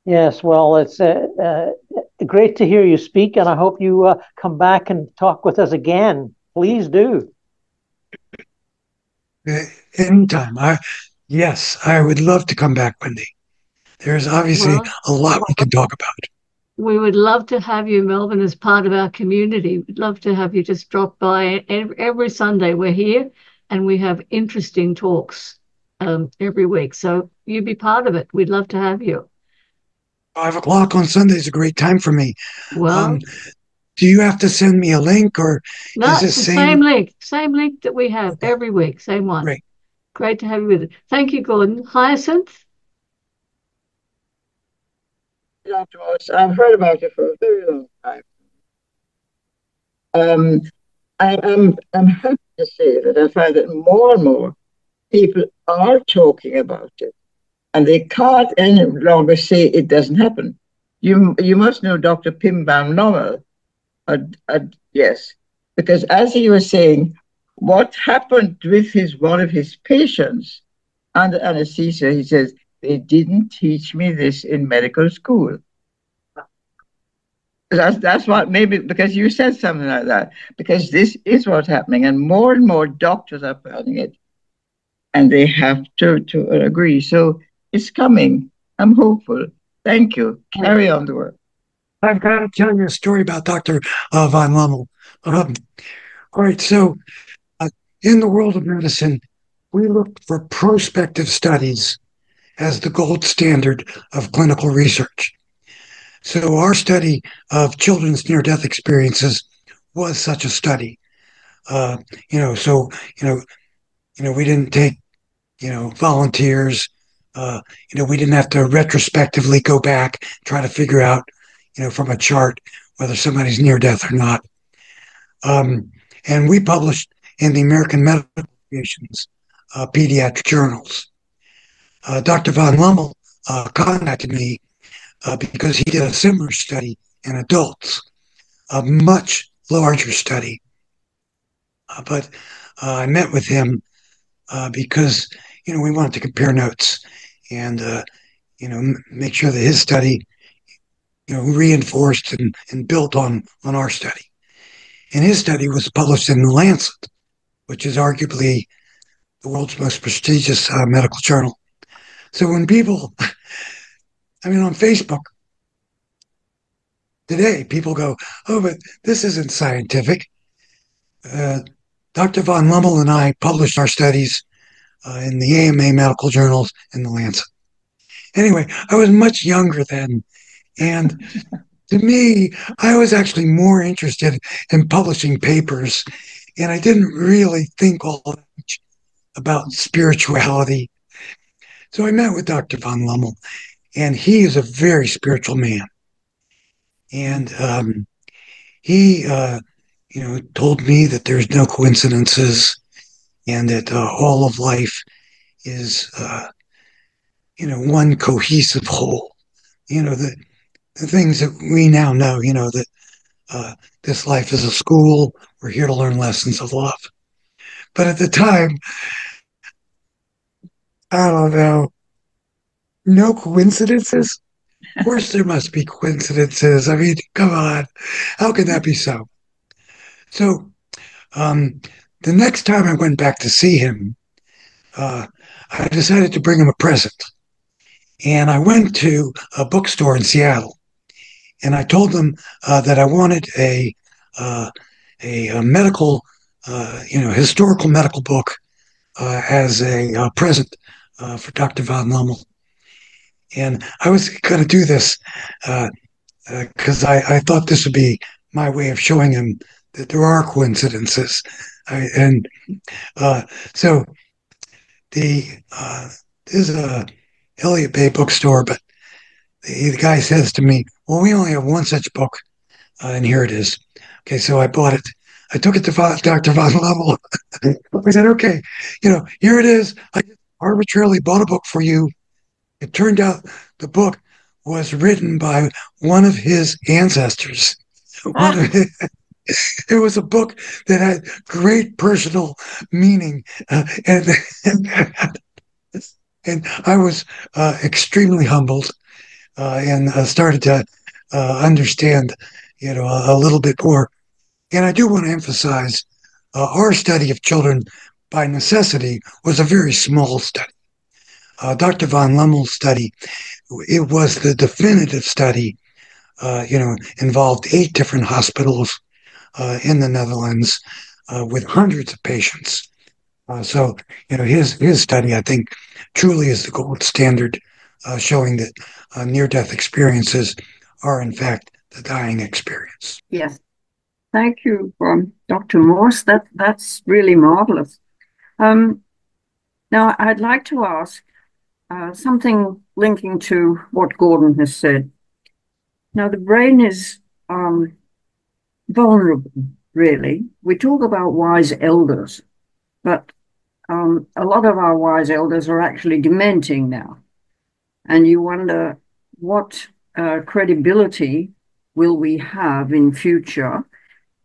Yes, well, it's great to hear you speak, and I hope you come back and talk with us again. Please do. Anytime. Yes, I would love to come back, Wendy. There's obviously a lot we can talk about. We would love to have you, Melvin, as part of our community. We'd love to have you just drop by every Sunday. We're here and we have interesting talks every week. So you be part of it. We'd love to have you. 5:00 on Sunday is a great time for me. Well, do you have to send me a link, or no, is it's the same link that we have every week, same one. Great to have you with us. Thank you, Gordon. Hyacinth? Dr. Morse, I've heard about you for a very long time. I'm happy to say that I find that more and more people are talking about it, and they can't any longer say it doesn't happen. You must know Dr. Pim Van Lommel. Yes, because as he was saying, what happened with one of his patients under anesthesia, he says, they didn't teach me this in medical school. That's what, maybe because you said something like that, because this is what's happening, and more doctors are finding it, and they have to agree. So it's coming. I'm hopeful. Thank you. Carry on the work. I've got to tell you a story about Dr. Van Lommel. All right, so in the world of medicine, we look for prospective studies as the gold standard of clinical research. So our study of children's near-death experiences was such a study. We didn't take, volunteers. We didn't have to retrospectively go back, try to figure out, from a chart whether somebody's near death or not. And we published in the American Medical Association's pediatric journals. Dr. Van Lommel contacted me because he did a similar study in adults, a much larger study. But I met with him because, we wanted to compare notes and, make sure that his study, reinforced and built on our study. And his study was published in The Lancet, which is arguably the world's most prestigious medical journal. So when people, on Facebook today, people go, oh, but this isn't scientific. Dr. Van Lommel and I published our studies in the AMA medical journals in The Lancet. Anyway, I was much younger then. And to me, I was actually more interested in publishing papers. And I didn't really think all that much about spirituality. So I met with Dr. Van Lommel, and he is a very spiritual man. And he, told me that there's no coincidences and that all of life is, one cohesive whole. The things that we now know, that this life is a school. We're here to learn lessons of love. But at the time, I don't know, no coincidences? Of course there must be coincidences. Come on. How can that be so? So the next time I went back to see him, I decided to bring him a present. And I went to a bookstore in Seattle, and I told them that I wanted a medical, historical medical book as a present for Dr. von Lommel. And I was going to do this because I thought this would be my way of showing him that there are coincidences. And so this is a Elliott Bay bookstore, but the guy says to me, well, we only have one such book, and here it is. Okay, so I bought it. I took it to Dr. Von Lommel. I said, okay, here it is. I arbitrarily bought a book for you. It turned out the book was written by one of his ancestors. It was a book that had great personal meaning, and I was extremely humbled and started to understand, a little bit more. And I do want to emphasize our study of children by necessity was a very small study. Dr. von Lommel's study, it was the definitive study, involved 8 different hospitals in the Netherlands with hundreds of patients. So, his study, I think, truly is the gold standard, showing that near-death experiences are, in fact, the dying experience. Yes. Thank you, Dr. Morse. That's really marvelous. Now, I'd like to ask something linking to what Gordon has said. Now, the brain is vulnerable, really. We talk about wise elders, but a lot of our wise elders are actually dementing now. And you wonder what credibility will we have in future,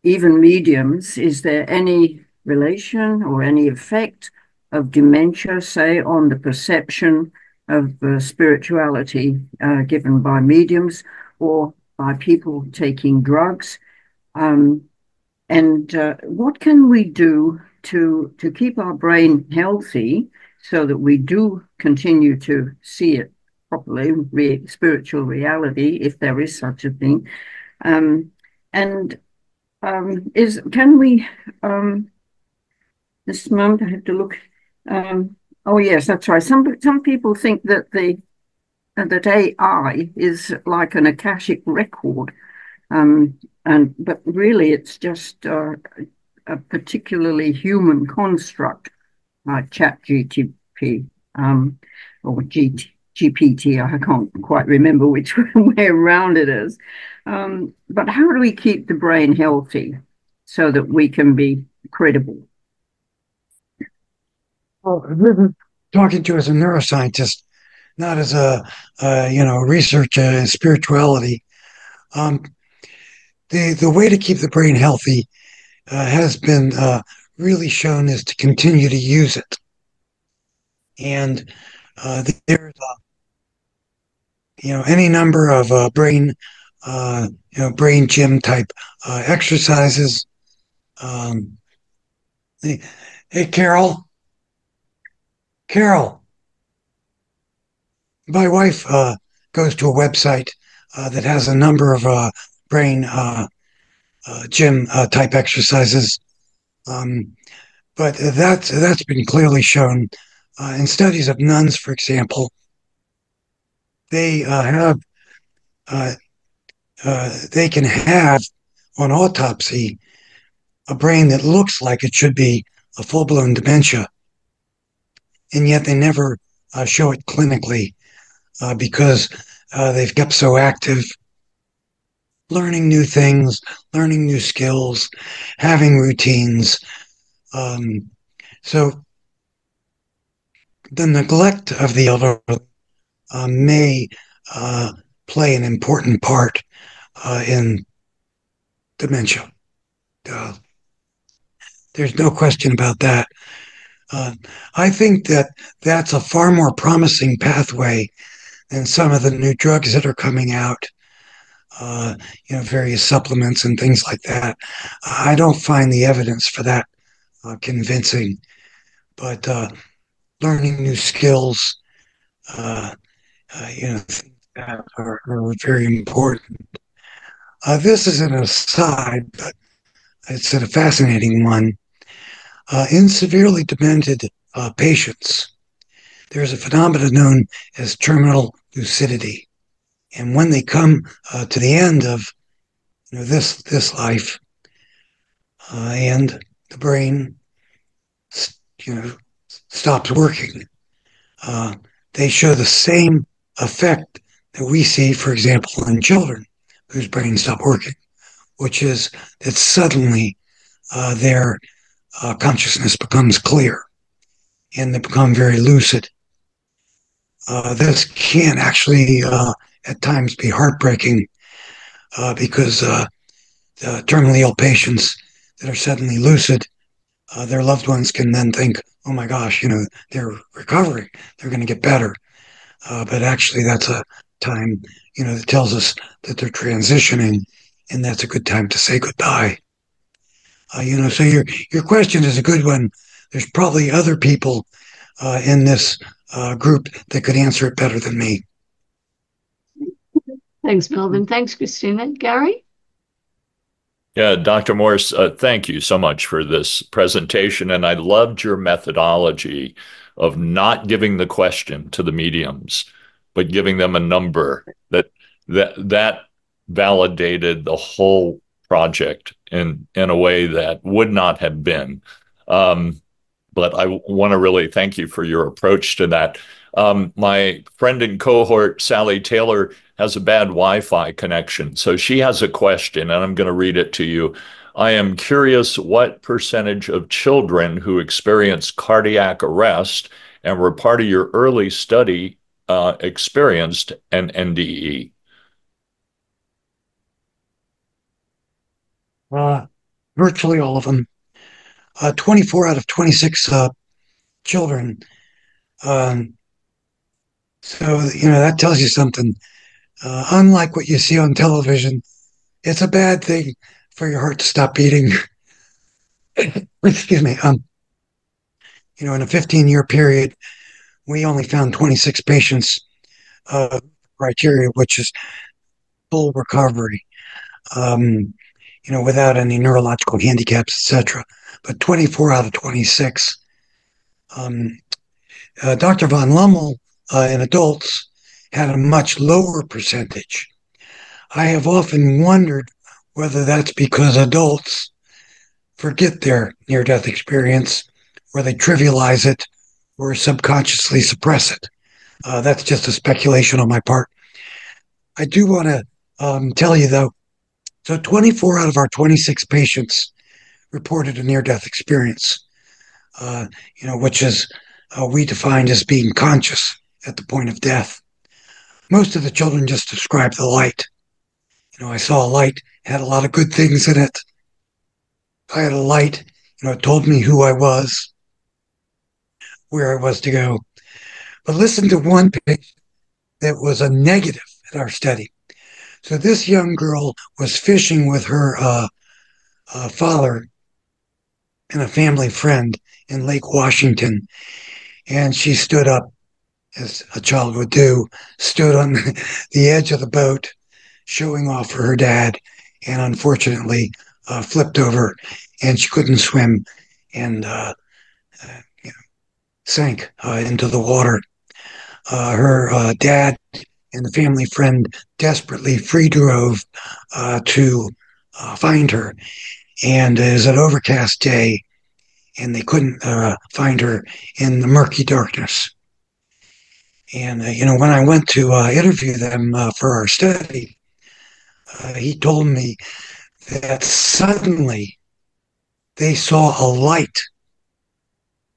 even mediums? Is there any relation or any effect of dementia, say, on the perception of spirituality given by mediums or by people taking drugs? And what can we do to keep our brain healthy so that we do continue to see it properly, spiritual reality, if there is such a thing? Can we this moment I have to look. Oh yes, that's right. Some people think that that AI is like an akashic record, but really it's just a particularly human construct like ChatGPT or GPT. I can't quite remember which way around it is. But how do we keep the brain healthy so that we can be credible? Well, talking to you as a neuroscientist, not as a researcher in spirituality. The way to keep the brain healthy has been really shown is to continue to use it. And there's any number of brain gym type exercises. Hey, Carol, my wife goes to a website that has a number of brain gym type exercises, but that's been clearly shown in studies of nuns, for example. They they can have on autopsy a brain that looks like it should be a full-blown dementia, and yet they never show it clinically because they've kept so active, learning new things, learning new skills, having routines. So the neglect of the elderly may play an important part in dementia. There's no question about that. I think that that's a far more promising pathway than some of the new drugs that are coming out, various supplements and things like that. I don't find the evidence for that convincing, but learning new skills things that are very important. This is an aside, but it's a fascinating one. In severely demented patients, there's a phenomenon known as terminal lucidity. And when they come to the end of this life, and the brain stops working, they show the same effect that we see, for example, in children whose brains stop working, which is that suddenly their consciousness becomes clear and they become very lucid. This can actually at times be heartbreaking because the terminally ill patients that are suddenly lucid, their loved ones can then think, oh my gosh, they're recovering, they're going to get better. But actually that's a time, that tells us that they're transitioning, and that's a good time to say goodbye. So your question is a good one. There's probably other people in this group that could answer it better than me. Thanks, Melvin. Thanks, Christina. Gary? Yeah, Dr. Morse, thank you so much for this presentation. And I loved your methodology of not giving the question to the mediums, but giving them a number that validated the whole project in a way that would not have been. But I want to really thank you for your approach to that. My friend and cohort, Sally Taylor, has a bad Wi-Fi connection. So she has a question, and I'm going to read it to you. I am curious what percentage of children who experienced cardiac arrest and were part of your early study experienced an NDE? Virtually all of them. 24 out of 26 children. So, that tells you something. Unlike what you see on television, it's a bad thing for your heart to stop beating. Excuse me. In a 15-year period, we only found 26 patients criteria, which is full recovery, without any neurological handicaps, etc. But 24 out of 26. Dr. von Lummel in adults had a much lower percentage. I have often wondered whether that's because adults forget their near-death experience, or they trivialize it, or subconsciously suppress it. That's just a speculation on my part. I do want to tell you, though, so 24 out of our 26 patients reported a near-death experience, which is we defined as being conscious at the point of death. Most of the children just described the light. I saw a light, had a lot of good things in it. I had a light, it told me who I was, where I was to go. But listen to one patient that was a negative at our study. So this young girl was fishing with her father and a family friend in Lake Washington. And she stood up, as a child would do, stood on the edge of the boat, showing off for her dad, and unfortunately flipped over, and she couldn't swim and sank into the water. Her dad and the family friend desperately free drove to find her. And it was an overcast day, and they couldn't find her in the murky darkness. And, when I went to interview them for our study, he told me that suddenly they saw a light,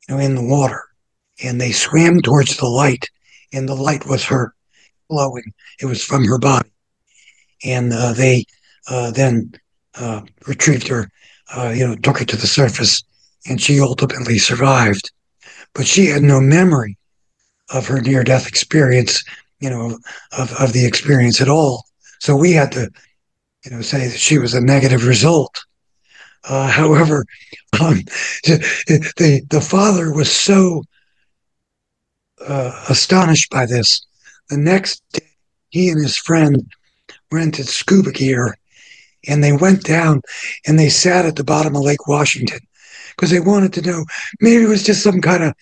in the water, and they swam towards the light, and the light was her glowing. It was from her body. And they then retrieved her, took her to the surface, and she ultimately survived. But she had no memory of her near-death experience, of the experience at all. So we had to, say that she was a negative result. However, the father was so astonished by this the next day, he and his friend rented scuba gear, and they went down and they sat at the bottom of Lake Washington because they wanted to know, maybe it was just some kind of,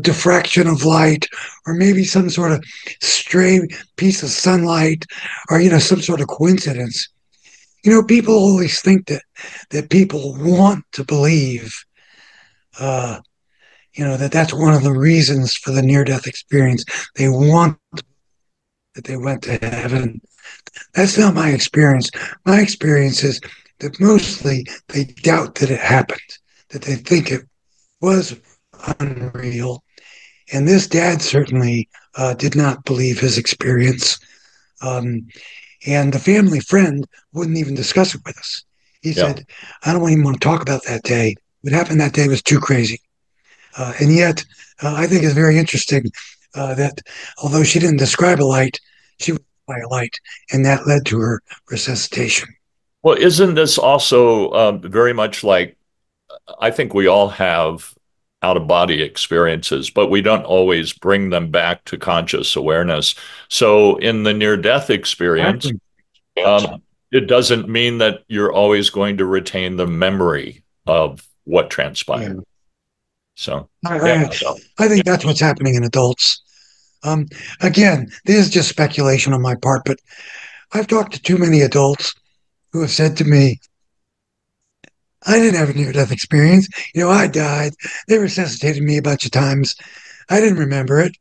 diffraction of light, or maybe some sort of stray piece of sunlight, or, some sort of coincidence. People always think that people want to believe, that that's one of the reasons for the near-death experience. They want that they went to heaven. That's not my experience. My experience is that mostly they doubt that it happened, that they think it was unreal. And this dad certainly did not believe his experience. And the family friend wouldn't even discuss it with us. He said, I don't even want to talk about that day. What happened that day was too crazy. And yet, I think it's very interesting that although she didn't describe a light, she was by a light, and that led to her resuscitation. Well, isn't this also very much like, I think we all have out-of-body experiences, but we don't always bring them back to conscious awareness. So in the near-death experience, it doesn't mean that you're always going to retain the memory of what transpired. Yeah. So I think that's what's happening in adults. Again, this is just speculation on my part, but I've talked to too many adults who have said to me, I didn't have a near-death experience. I died. They resuscitated me a bunch of times. I didn't remember it.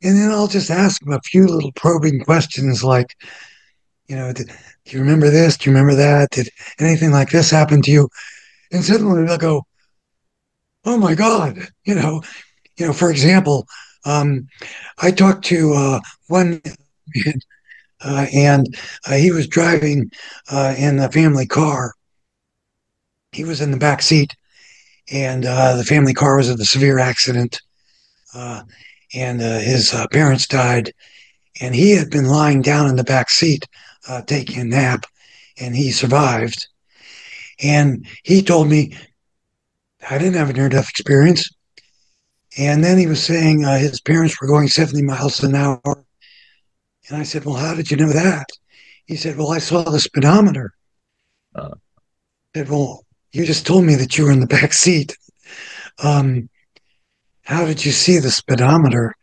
And then I'll just ask them a few little probing questions like, do you remember this? Do you remember that? Did anything like this happen to you? And suddenly they'll go, oh my God. For example, I talked to one man, and he was driving in the family car. He was in the back seat, and the family car was in a severe accident, and his parents died, and he had been lying down in the back seat taking a nap, and he survived. And he told me, I didn't have a near-death experience. And then he was saying his parents were going 70 miles an hour. And I said, well, how did you know that? He said, well, I saw the speedometer. I said, well, you just told me that you were in the back seat. How did you see the speedometer,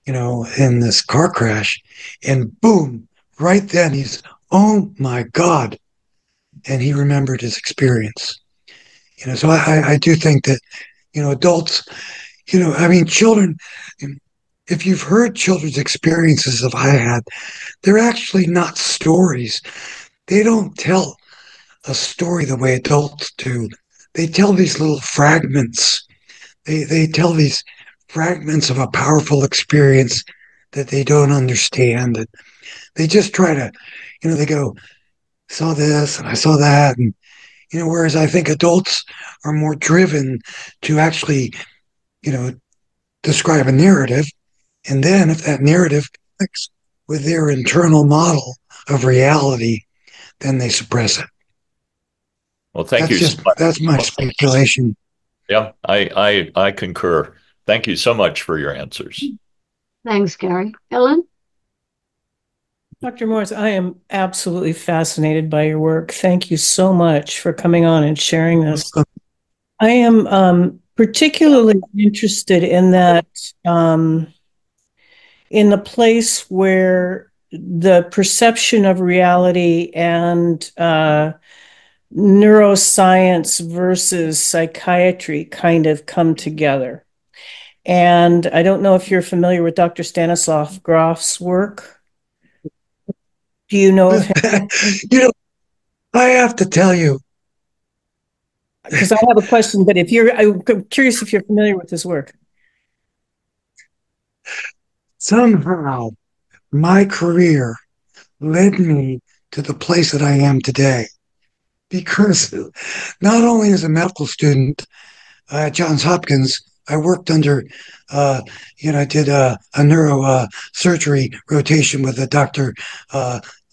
in this car crash? And boom, right then he's, oh my God. And he remembered his experience. So I do think that, adults, children, if you've heard children's experiences that I had, they're actually not stories. They don't tell a story the way adults do. They tell these little fragments. They tell these fragments of a powerful experience that they don't understand. And they just try to, they go, saw this and I saw that. And, whereas I think adults are more driven to actually, describe a narrative. And then if that narrative connects with their internal model of reality, then they suppress it. Well, thank you. That's my speculation. Yeah, I concur. Thank you so much for your answers. Thanks, Gary. Ellen? Dr. Morse, I am absolutely fascinated by your work. Thank you so much for coming on and sharing this. I am particularly interested in that, in the place where the perception of reality and neuroscience versus psychiatry kind of come together. And I don't know if you're familiar with Dr. Stanislav Grof's work. Do you know of him? I have to tell you. Because I have a question, but I'm curious if you're familiar with his work. Somehow, my career led me to the place that I am today. Because not only as a medical student at Johns Hopkins, I worked under, I did a neurosurgery rotation with a Dr.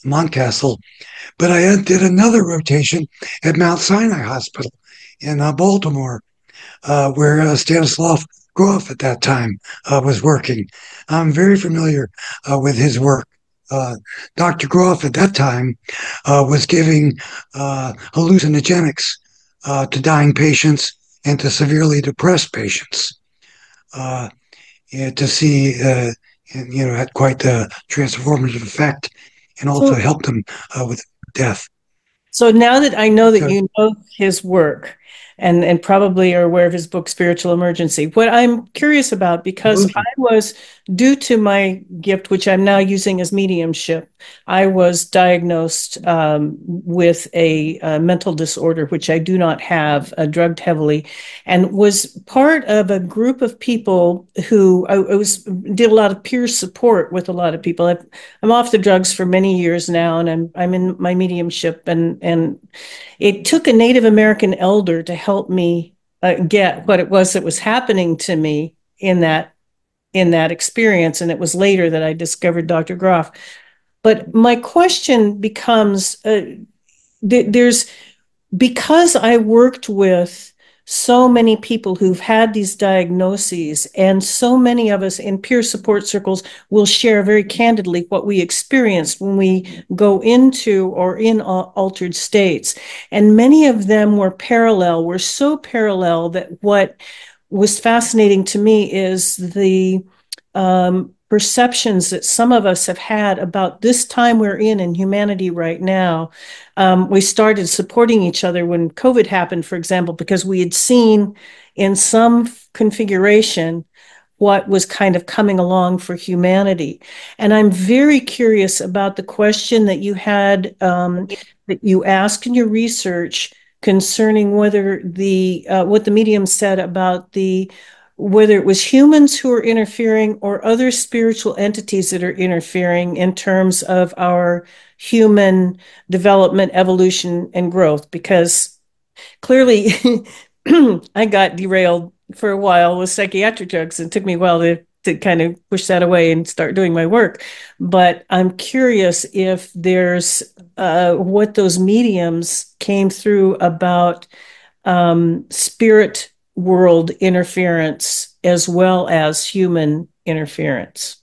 Montcastle, but I did another rotation at Mount Sinai Hospital in Baltimore, where Stanislav Groff at that time was working. I'm very familiar with his work. Dr. Groff at that time was giving hallucinogenics to dying patients and to severely depressed patients. To see, had quite a transformative effect, and also helped them with death. So now that I know that you know his work and probably are aware of his book, Spiritual Emergency, what I'm curious about, because I was, due to my gift, which I'm now using as mediumship, I was diagnosed with a mental disorder, which I do not have, drugged heavily, and was part of a group of people who did a lot of peer support with a lot of people. I'm off the drugs for many years now, and I'm in my mediumship, and it took a Native American elder to help me get what it was that was happening to me in that experience. And it was later that I discovered Dr. Groff. But my question becomes, because I worked with so many people who've had these diagnoses, and so many of us in peer support circles will share very candidly what we experienced when we go into or in altered states. And many of them were so parallel that what was fascinating to me is the perceptions that some of us have had about this time we're in humanity right now. We started supporting each other when COVID happened, for example, because we had seen in some configuration what was kind of coming along for humanity. And I'm very curious about the question that you had, that you asked in your research concerning whether what the medium said about whether it was humans who are interfering or other spiritual entities that are interfering in terms of our human development, evolution, and growth. Because clearly I got derailed for a while with psychiatric drugs, and it took me a while to kind of push that away and start doing my work. But I'm curious if there's what those mediums came through about spirit world interference as well as human interference.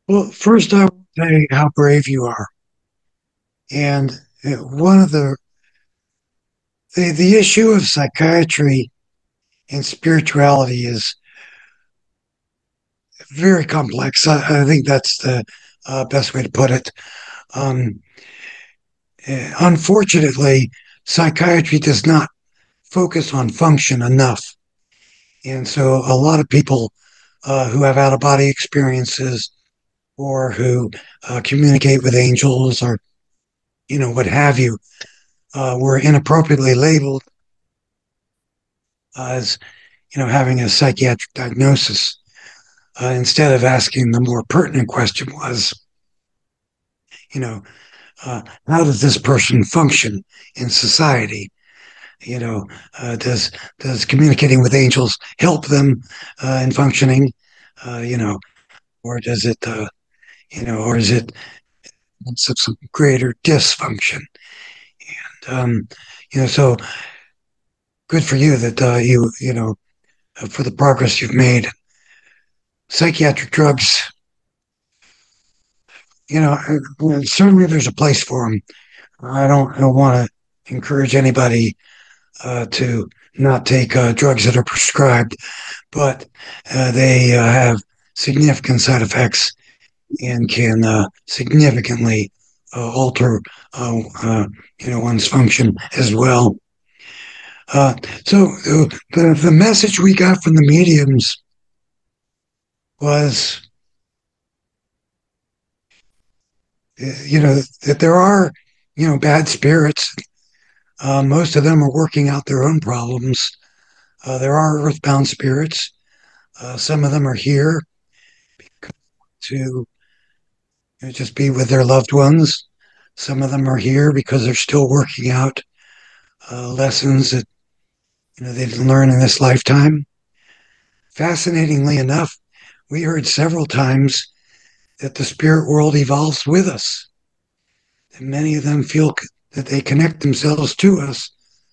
Well, first I would say how brave you are. And one of the issue of psychiatry and spirituality is very complex. I think that's the best way to put it. Unfortunately, psychiatry does not focus on function enough. And so a lot of people who have out-of-body experiences or who communicate with angels or, what have you, were inappropriately labeled as, having a psychiatric diagnosis. Instead of asking the more pertinent question was, how does this person function in society? Does communicating with angels help them in functioning? Or does it, or is it some greater dysfunction? And so good for you that for the progress you've made. Psychiatric drugs, certainly there's a place for them. I don't want to encourage anybody to not take drugs that are prescribed, but they have significant side effects and can significantly alter one's function as well. So the message we got from the mediums was, that there are, bad spirits. Most of them are working out their own problems. There are earthbound spirits. Some of them are here to just be with their loved ones. Some of them are here because they're still working out lessons that they didn't learn in this lifetime. Fascinatingly enough, we heard several times that the spirit world evolves with us. And many of them feel that they connect themselves to us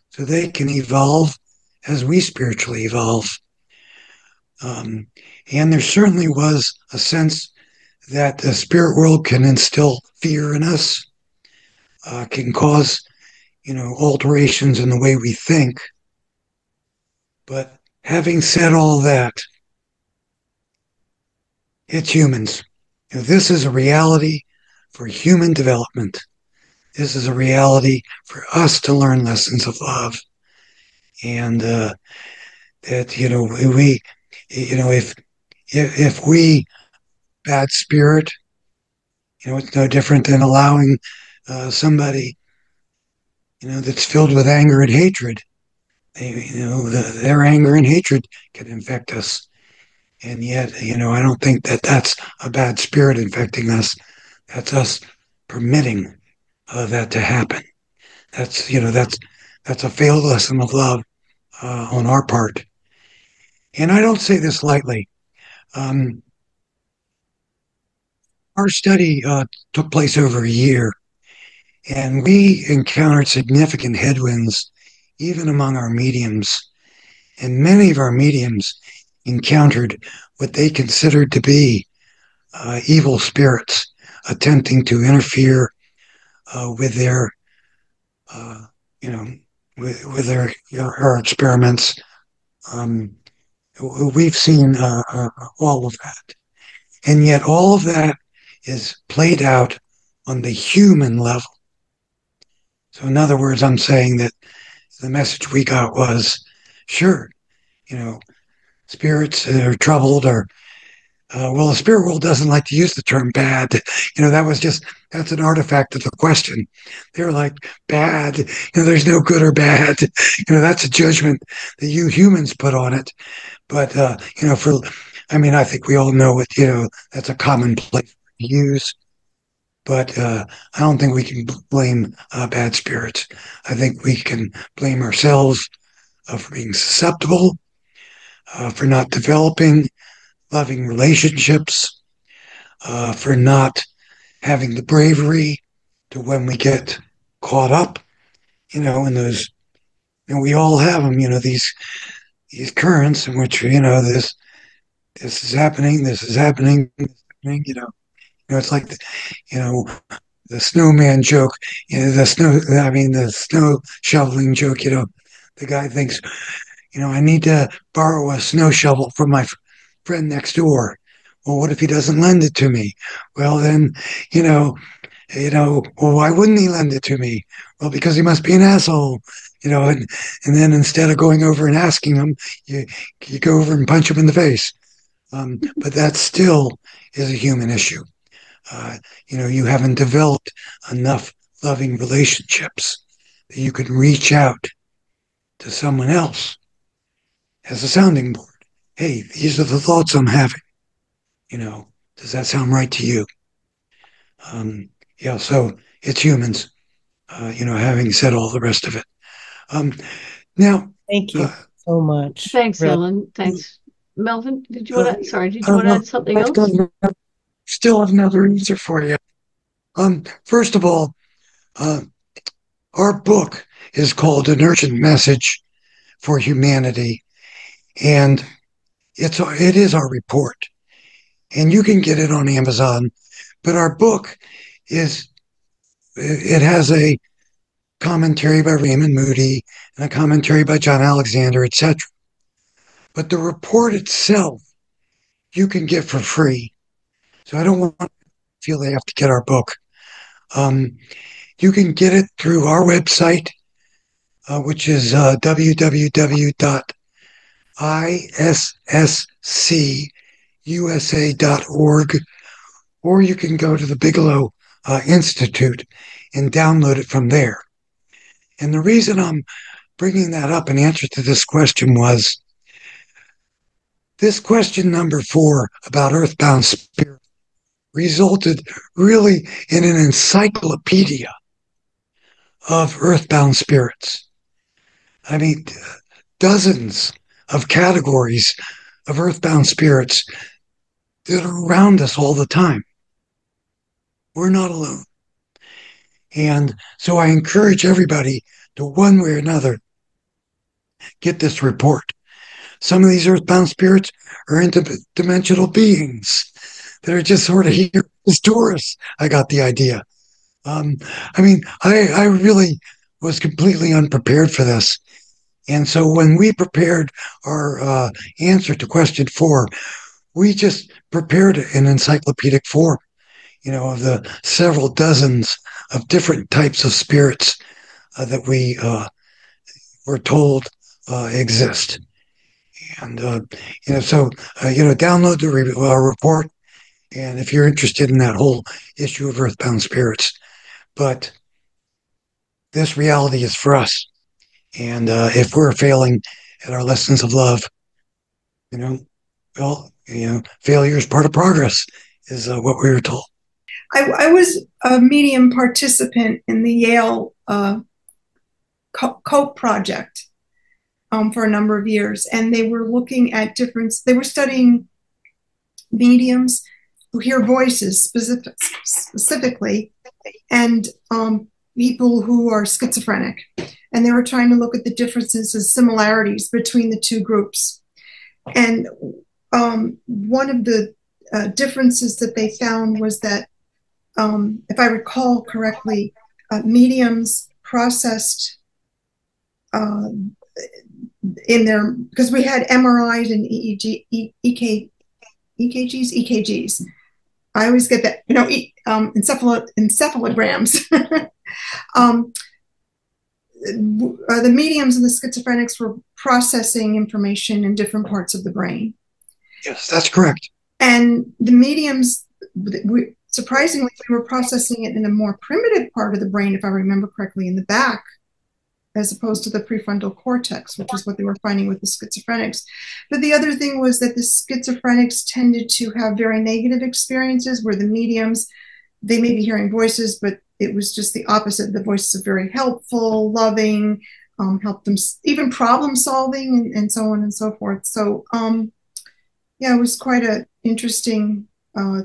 so they can evolve as we spiritually evolve. And there certainly was a sense that the spirit world can instill fear in us, can cause, alterations in the way we think. But having said all that, it's humans. This is a reality for human development. This is a reality for us to learn lessons of love. And that, we, if we, bad spirit, it's no different than allowing somebody, that's filled with anger and hatred. Their anger and hatred can infect us. And yet, I don't think that that's a bad spirit infecting us. That's us permitting that to happen. That's a failed lesson of love on our part. And I don't say this lightly. Our study took place over a year, and we encountered significant headwinds, even among our mediums. And many of our mediums encountered what they considered to be evil spirits attempting to interfere with their, with their our experiments. We've seen all of that, and yet all of that is played out on the human level. So, in other words, I'm saying that the message we got was, sure, spirits are troubled, or the spirit world doesn't like to use the term bad. That's an artifact of the question. They're like, bad, there's no good or bad. That's a judgment that you humans put on it. But, I think we all know it, that's a commonplace to use. But I don't think we can blame bad spirits. I think we can blame ourselves for being susceptible, for not developing loving relationships, for not having the bravery to, when we get caught up, in those, we all have them, these currents in which, this is happening, this is happening, it's like, the snowman joke, the snow shoveling joke, the guy thinks, I need to borrow a snow shovel from my friend next door. Well, what if he doesn't lend it to me? Well, then, well, why wouldn't he lend it to me? Well, because he must be an asshole, and then instead of going over and asking him, you go over and punch him in the face. But that still is a human issue. You haven't developed enough loving relationships that you can reach out to someone else as a sounding board. Hey, these are the thoughts I'm having. Does that sound right to you? So it's humans, having said all the rest of it. Now, thank you so much. Thanks, Helen. Thanks. Melvin, did you want to add something else? Still have another answer for you. First of all, our book is called An Urgent Message for Humanity, and it is our report, and you can get it on Amazon. But our book it has a commentary by Raymond Moody and a commentary by John Alexander, etc. But the report itself, you can get for free. So I don't want to feel they have to get our book. You can get it through our website, which is www.isscusa.org, or you can go to the Bigelow Institute and download it from there. And the reason I'm bringing that up in answer to this question was this question number 4 about earthbound spirit resulted really in an encyclopedia of earthbound spirits. I mean, dozens of categories of earthbound spirits that are around us all the time. We're not alone. And so I encourage everybody to, one way or another, get this report. Some of these earthbound spirits are interdimensional beings that are just sort of here as tourists. I got the idea. I really was completely unprepared for this. And so when we prepared our answer to question 4, we just prepared it in encyclopedic form, of the several dozens of different types of spirits that we were told exist. And, download the report. And if you're interested in that whole issue of earthbound spirits, but this reality is for us. And if we're failing at our lessons of love, failure is part of progress, is what we were told. I was a medium participant in the Yale COPE project for a number of years, and they were looking at they were studying mediums who hear voices specifically, and people who are schizophrenic. And they were trying to look at the differences and similarities between the two groups. And one of the differences that they found was that, if I recall correctly, mediums processed in their, because we had MRIs and EKGs. I always get that, encephalograms. The mediums and the schizophrenics were processing information in different parts of the brain. Yes, that's correct. And the mediums, surprisingly, we were processing it in a more primitive part of the brain, if I remember correctly, in the back, as opposed to the prefrontal cortex, which is what they were finding with the schizophrenics. But the other thing was that the schizophrenics tended to have very negative experiences, where the mediums, they may be hearing voices, but it was just the opposite. The voices are very helpful, loving, help them even problem solving, and so on and so forth. So, it was quite an interesting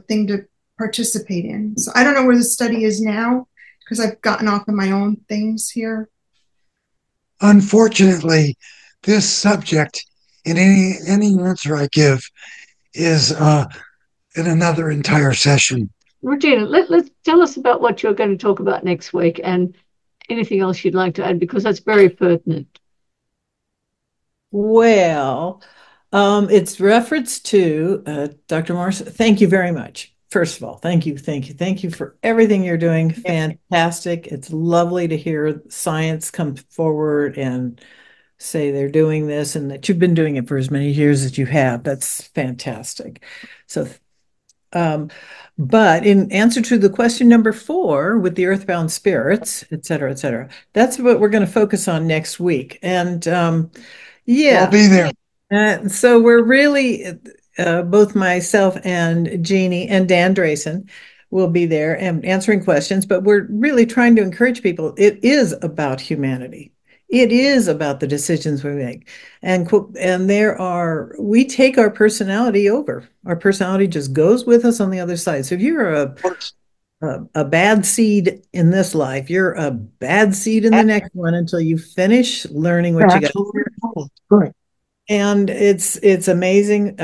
thing to participate in. So I don't know where the study is now, because I've gotten off on my own things here. Unfortunately, this subject, in any answer I give, is in another entire session. Regina, let's tell us about what you're going to talk about next week, and anything else you'd like to add, because that's very pertinent. Well, it's reference to Dr. Morse. Thank you very much. First of all, thank you for everything you're doing. Fantastic. It's lovely to hear science come forward and say they're doing this, and that you've been doing it for as many years as you have. That's fantastic. So, but in answer to the question number 4 with the earthbound spirits, et cetera, that's what we're going to focus on next week. And I'll be there. So we're really, both myself and Jeannie and Dan Drayson will be there and answering questions, but we're really trying to encourage people. It is about humanity. It is about the decisions we make. And we take our personality over. Our personality just goes with us on the other side. So if you're a bad seed in this life, you're a bad seed in the next one until you finish learning what you got. Right. And it's amazing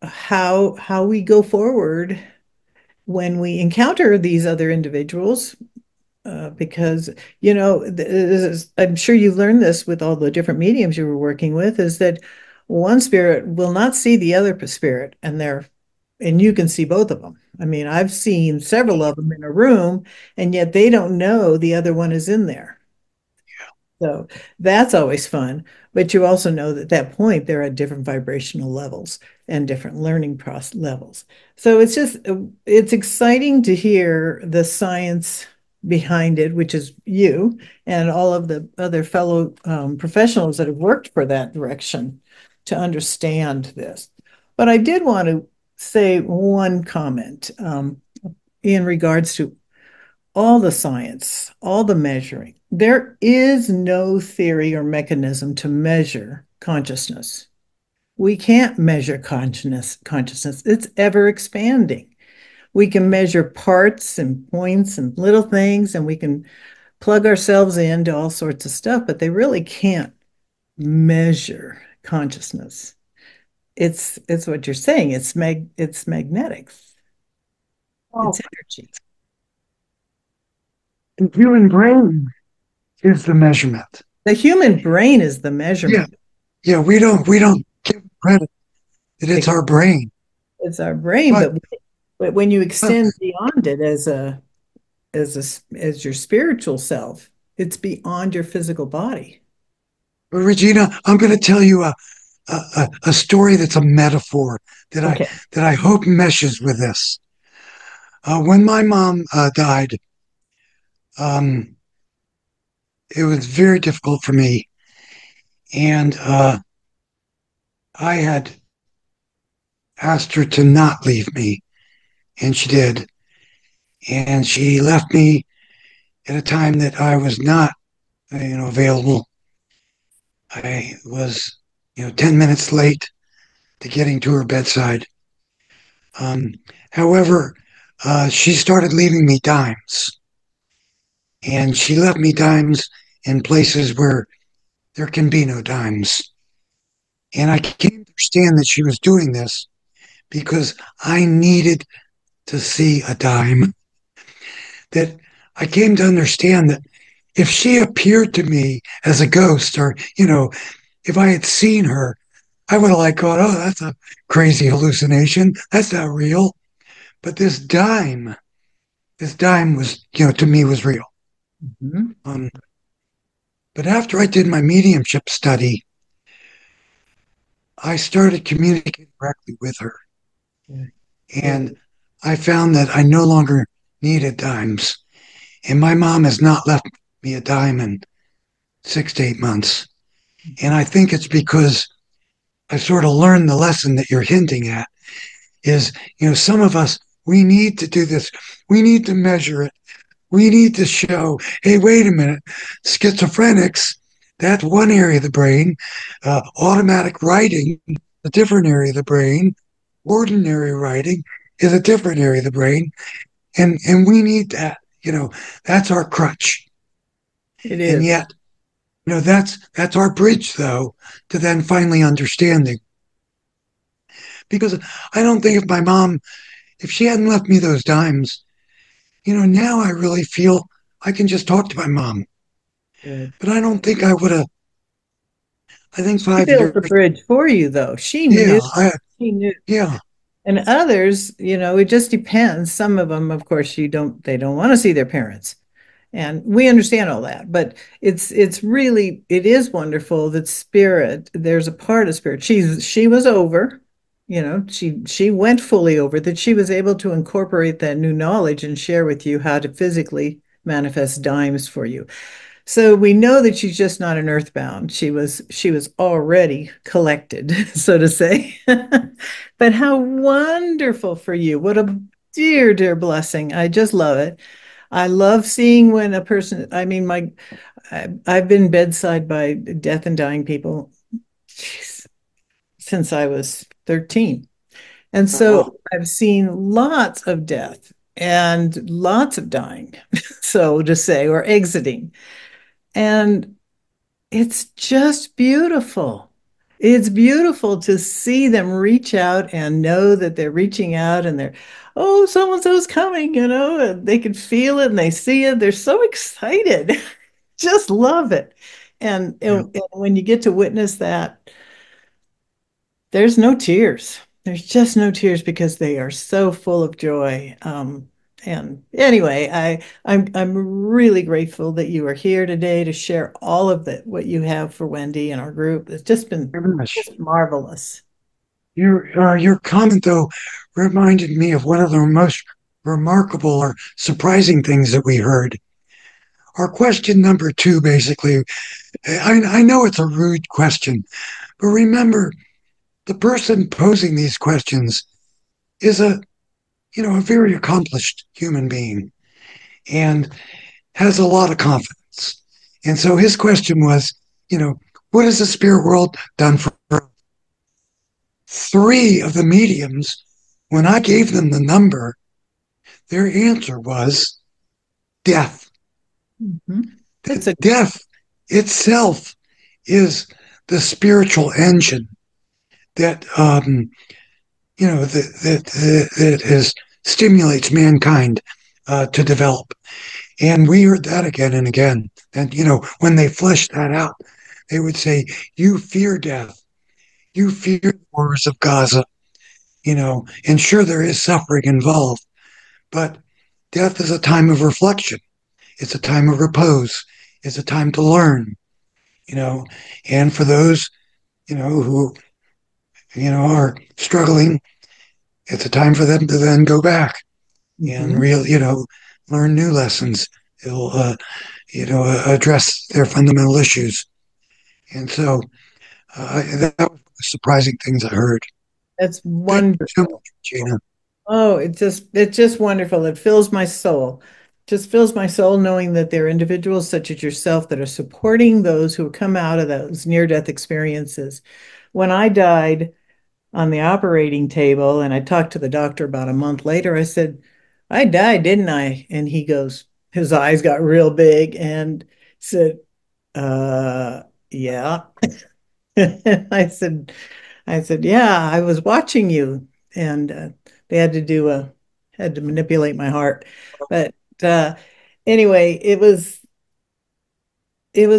how we go forward when we encounter these other individuals. Because, I'm sure you've learned this with all the different mediums you were working with, is that one spirit will not see the other spirit, and you can see both of them. I mean, I've seen several of them in a room, and yet they don't know the other one is in there. So that's always fun. But you also know that at that point, they're at different vibrational levels and different learning levels. So it's exciting to hear the science behind it, which is you and all of the other fellow professionals that have worked for that direction to understand this. But I did want to say one comment in regards to all the science, all the measuring. There is no theory or mechanism to measure consciousness. We can't measure consciousness. It's ever expanding. We can measure parts and points and little things, and we can plug ourselves into all sorts of stuff, but they really can't measure consciousness. It's what you're saying. It's magnetics. Oh, It's energy. the human brain is the measurement. The human brain is the measurement. Yeah, we don't give credit that it's our brain. It's our brain, but when you extend beyond it as your spiritual self, it's beyond your physical body. But Regina, I'm going to tell you a story that's a metaphor that I hope meshes with this. When my mom died, it was very difficult for me, and I had asked her to not leave me, and she did, and she left me at a time that I was not, available. I was, 10 minutes late to getting to her bedside. However, she started leaving me dimes, and she left me dimes in places where there can be no dimes. And I came to understand that she was doing this because I needed to see a dime. That I came to understand that if she appeared to me as a ghost, or, if I had seen her, I would have gone, oh, that's a crazy hallucination. That's not real. But this dime was, to me was real. Mm-hmm. But after I did my mediumship study, I started communicating directly with her. And I found that I no longer needed dimes. And my mom has not left me a dime in 6 to 8 months. And I think it's because I sort of learned the lesson that you're hinting at is, some of us, we need to do this. We need to measure it. We need to show, hey, wait a minute, schizophrenics, that's one area of the brain. Automatic writing, a different area of the brain. Ordinary writing is a different area of the brain. And we need that, that's our crutch. It is. And yet, that's our bridge, though, to then finally understanding. Because I don't think if she hadn't left me those dimes, now I really feel I can just talk to my mom. Good. But I don't think I would have. I think She 5 built years. the bridge for you, though. She Yeah, knew. She knew. Yeah. And others, it just depends. Some of them, of course, they don't want to see their parents. And we understand all that, but it is wonderful that spirit, there's a part of spirit. She was over, she went fully over, that she was able to incorporate that new knowledge and share with you how to physically manifest dimes for you. So we know that she's just not an earthbound. She was already collected, so to say. But how wonderful for you. What a dear, dear blessing. I just love it. I love seeing when a person, I've been bedside by death and dying people since I was 13. And so I've seen lots of death and lots of dying, so to say, or exiting. And it's just beautiful. It's beautiful to see them reach out and know that they're reaching out and oh, so-and-so's coming, and they can feel it and they see it. They're so excited. Just love it. And when you get to witness that, there's no tears. There's just no tears because they are so full of joy. And anyway, I'm really grateful that you are here today to share all of what you have for Wendy and our group. It's just been just marvelous. Your comment, though, reminded me of one of the most remarkable or surprising things that we heard. Our question number 2, basically, I know it's a rude question, but remember, the person posing these questions is a very accomplished human being and has a lot of confidence. And so his question was, what has the spirit world done for her? 3 of the mediums, when I gave them the number, their answer was death. Mm-hmm. Death itself is the spiritual engine that that is stimulates mankind to develop. And we heard that again and again. And when they fleshed that out, they would say, "You fear death, you fear the horrors of Gaza." And sure, there is suffering involved, but death is a time of reflection. It's a time of repose. It's a time to learn. And for those who are struggling, it's a time for them to then go back and learn new lessons. It'll address their fundamental issues. And so that was surprising things I heard. That's wonderful. Thank you so much, Gina. Oh, it's just wonderful. It fills my soul. Just fills my soul knowing that there are individuals such as yourself that are supporting those who come out of those near-death experiences. When I died on the operating table and I talked to the doctor about a month later, I said, "I died, didn't I?" And he goes, his eyes got real big and said, yeah. I said, "Yeah, I was watching you." And they had to manipulate my heart. But anyway, it was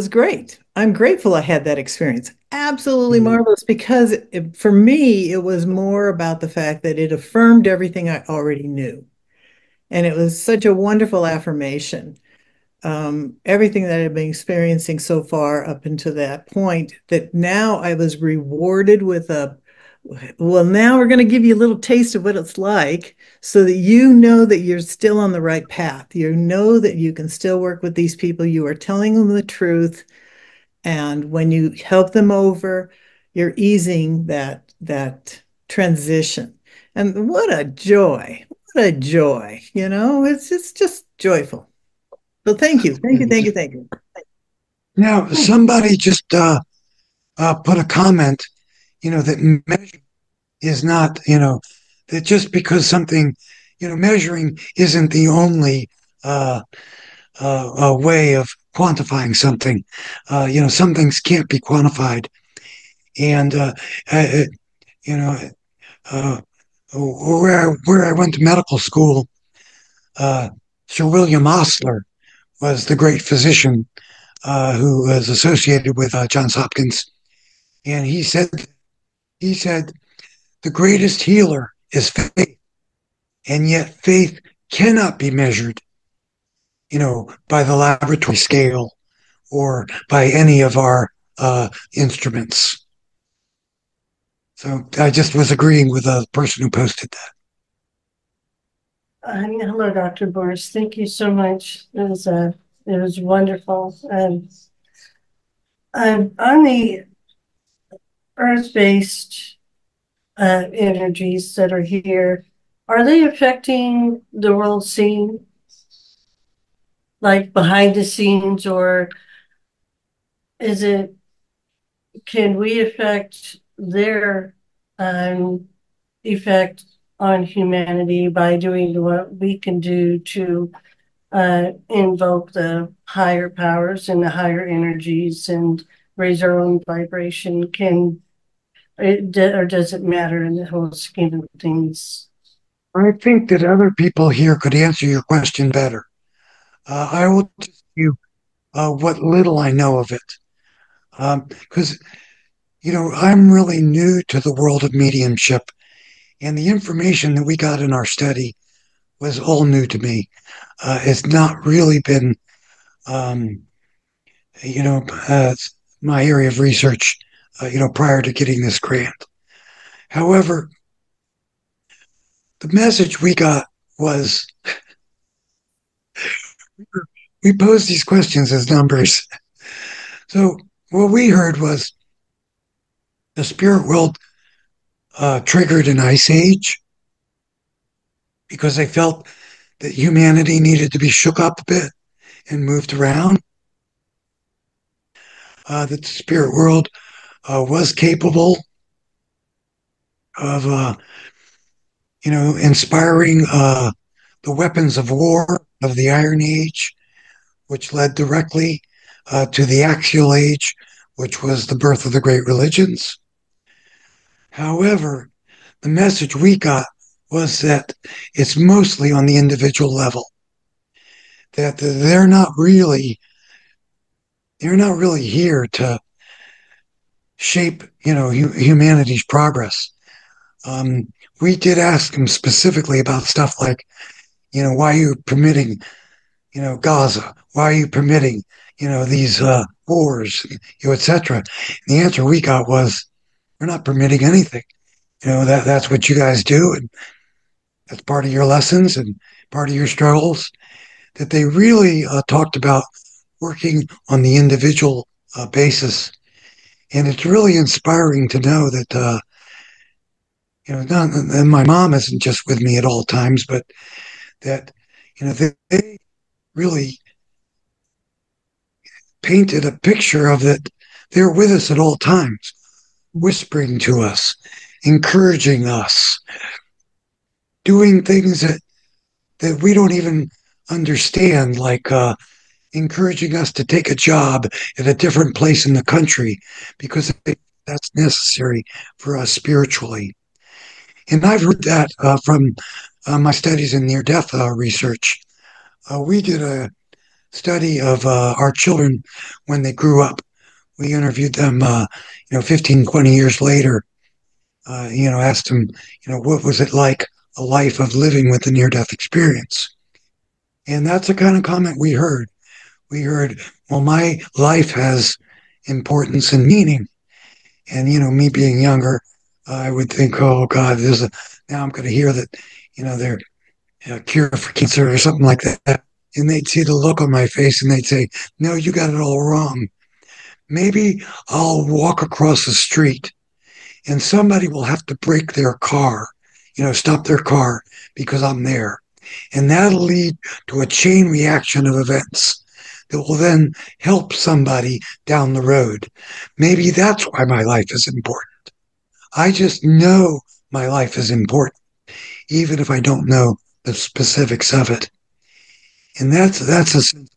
great. I'm grateful I had that experience. Absolutely marvelous, because for me, it was more about the fact that it affirmed everything I already knew. And it was such a wonderful affirmation. Everything that I've been experiencing so far up until that point, that now I was rewarded with well, now we're going to give you a little taste of what it's like so that you know that you're still on the right path. You know that you can still work with these people. You are telling them the truth. And when you help them over, you're easing that transition. And what a joy. What a joy. It's just joyful. So thank you. Thank you. Thank you. Thank you. Now, somebody just put a comment, that measuring is not, that just because something, measuring isn't the only way of quantifying something. Some things can't be quantified. And, where I went to medical school, Sir William Osler was the great physician who was associated with Johns Hopkins. And he said, the greatest healer is faith. And yet faith cannot be measured, by the laboratory scale or by any of our instruments. So I just was agreeing with the person who posted that. Hello, Dr. Morse. Thank you so much. It was wonderful. On the earth-based energies that are here, are they affecting the world scene, like behind the scenes, or can we affect their effect on humanity by doing what we can do to invoke the higher powers and the higher energies and raise our own vibration? Or does it matter in the whole scheme of things? I think that other people here could answer your question better. I will tell you what little I know of it. Because, I'm really new to the world of mediumship, and the information that we got in our study was all new to me. It's not really been, my area of research, prior to getting this grant. However, the message we got was we posed these questions as numbers. So what we heard was the spirit world triggered an ice age because they felt that humanity needed to be shook up a bit and moved around. That the spirit world was capable of, inspiring the weapons of war of the Iron Age, which led directly to the Axial Age, which was the birth of the great religions. However, the message we got was that it's mostly on the individual level, that they're not really here to shape, humanity's progress. We did ask them specifically about stuff like, why are you permitting, Gaza? Why are you permitting, these wars, etc. The answer we got was, we're not permitting anything. That's what you guys do, and that's part of your lessons and part of your struggles. That they really talked about working on the individual basis, and it's really inspiring to know that and my mom isn't just with me at all times, but that they really painted a picture of that they're with us at all times, whispering to us, encouraging us, doing things that we don't even understand, like encouraging us to take a job at a different place in the country because that's necessary for us spiritually. And I've heard that from my studies in near-death research. We did a study of our children when they grew up. We interviewed them, 15, 20 years later, asked them, what was it like, a life of living with a near-death experience? And that's the kind of comment we heard. We heard, well, my life has importance and meaning. And, me being younger, I would think, oh, God, now I'm going to hear that, they're a cure for cancer or something like that. And they'd see the look on my face and they'd say, no, you got it all wrong. Maybe I'll walk across the street and somebody will have to brake their car, stop their car because I'm there. And that'll lead to a chain reaction of events that will then help somebody down the road. Maybe that's why my life is important. I just know my life is important, even if I don't know the specifics of it. And that's a sense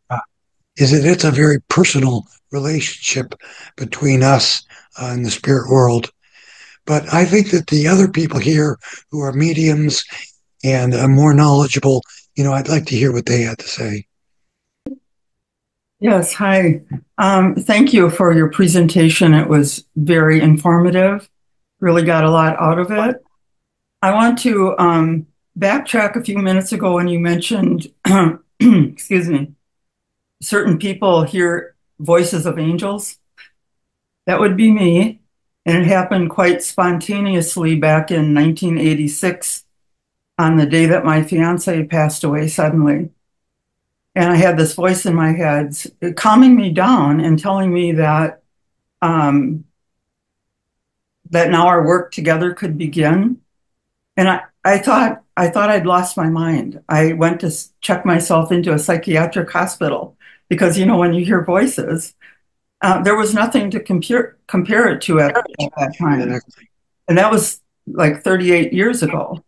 it's a very personal relationship between us and the spirit world. But I think that the other people here who are mediums and more knowledgeable, I'd like to hear what they had to say. Yes, hi. Thank you for your presentation. It was very informative. Really got a lot out of it. I want to backtrack a few minutes ago when you mentioned, excuse me, certain people hear voices of angels. That would be me. And it happened quite spontaneously back in 1986 on the day that my fiance passed away suddenly. And I had this voice in my head calming me down and telling me that that now our work together could begin. And I thought I'd lost my mind. I went to check myself into a psychiatric hospital because, when you hear voices, there was nothing to compare it to at that time. And that was like 38 years ago.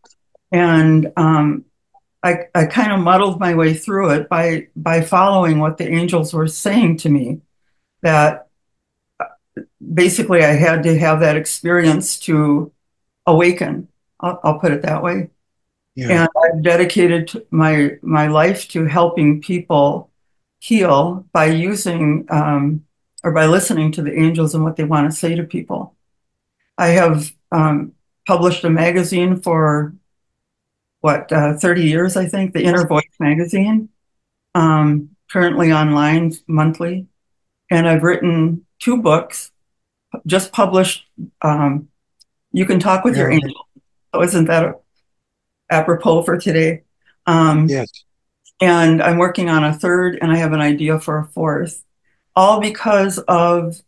And I kind of muddled my way through it by following what the angels were saying to me, that basically I had to have that experience to awaken. I'll put it that way. Yeah. And I've dedicated my life to helping people heal by using or by listening to the angels and what they want to say to people. I have published a magazine for 30 years, I think, the Inner Voice magazine, currently online monthly. And I've written 2 books, just published, You Can Talk with Your Angel. So isn't that apropos for today? Yes. And I'm working on a 3rd, and I have an idea for a 4th, all because of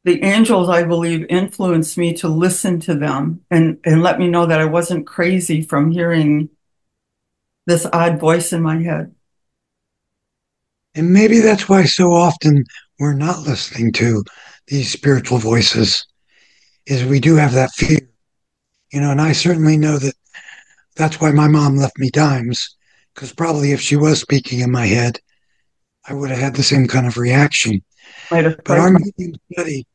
the angels, I believe, influenced me to listen to them and let me know that I wasn't crazy from hearing this odd voice in my head. And maybe that's why so often we're not listening to these spiritual voices, is we do have that fear. And I certainly know that that's why my mom left me dimes, because probably if she was speaking in my head, I would have had the same kind of reaction. Might have But our frightened. medium study,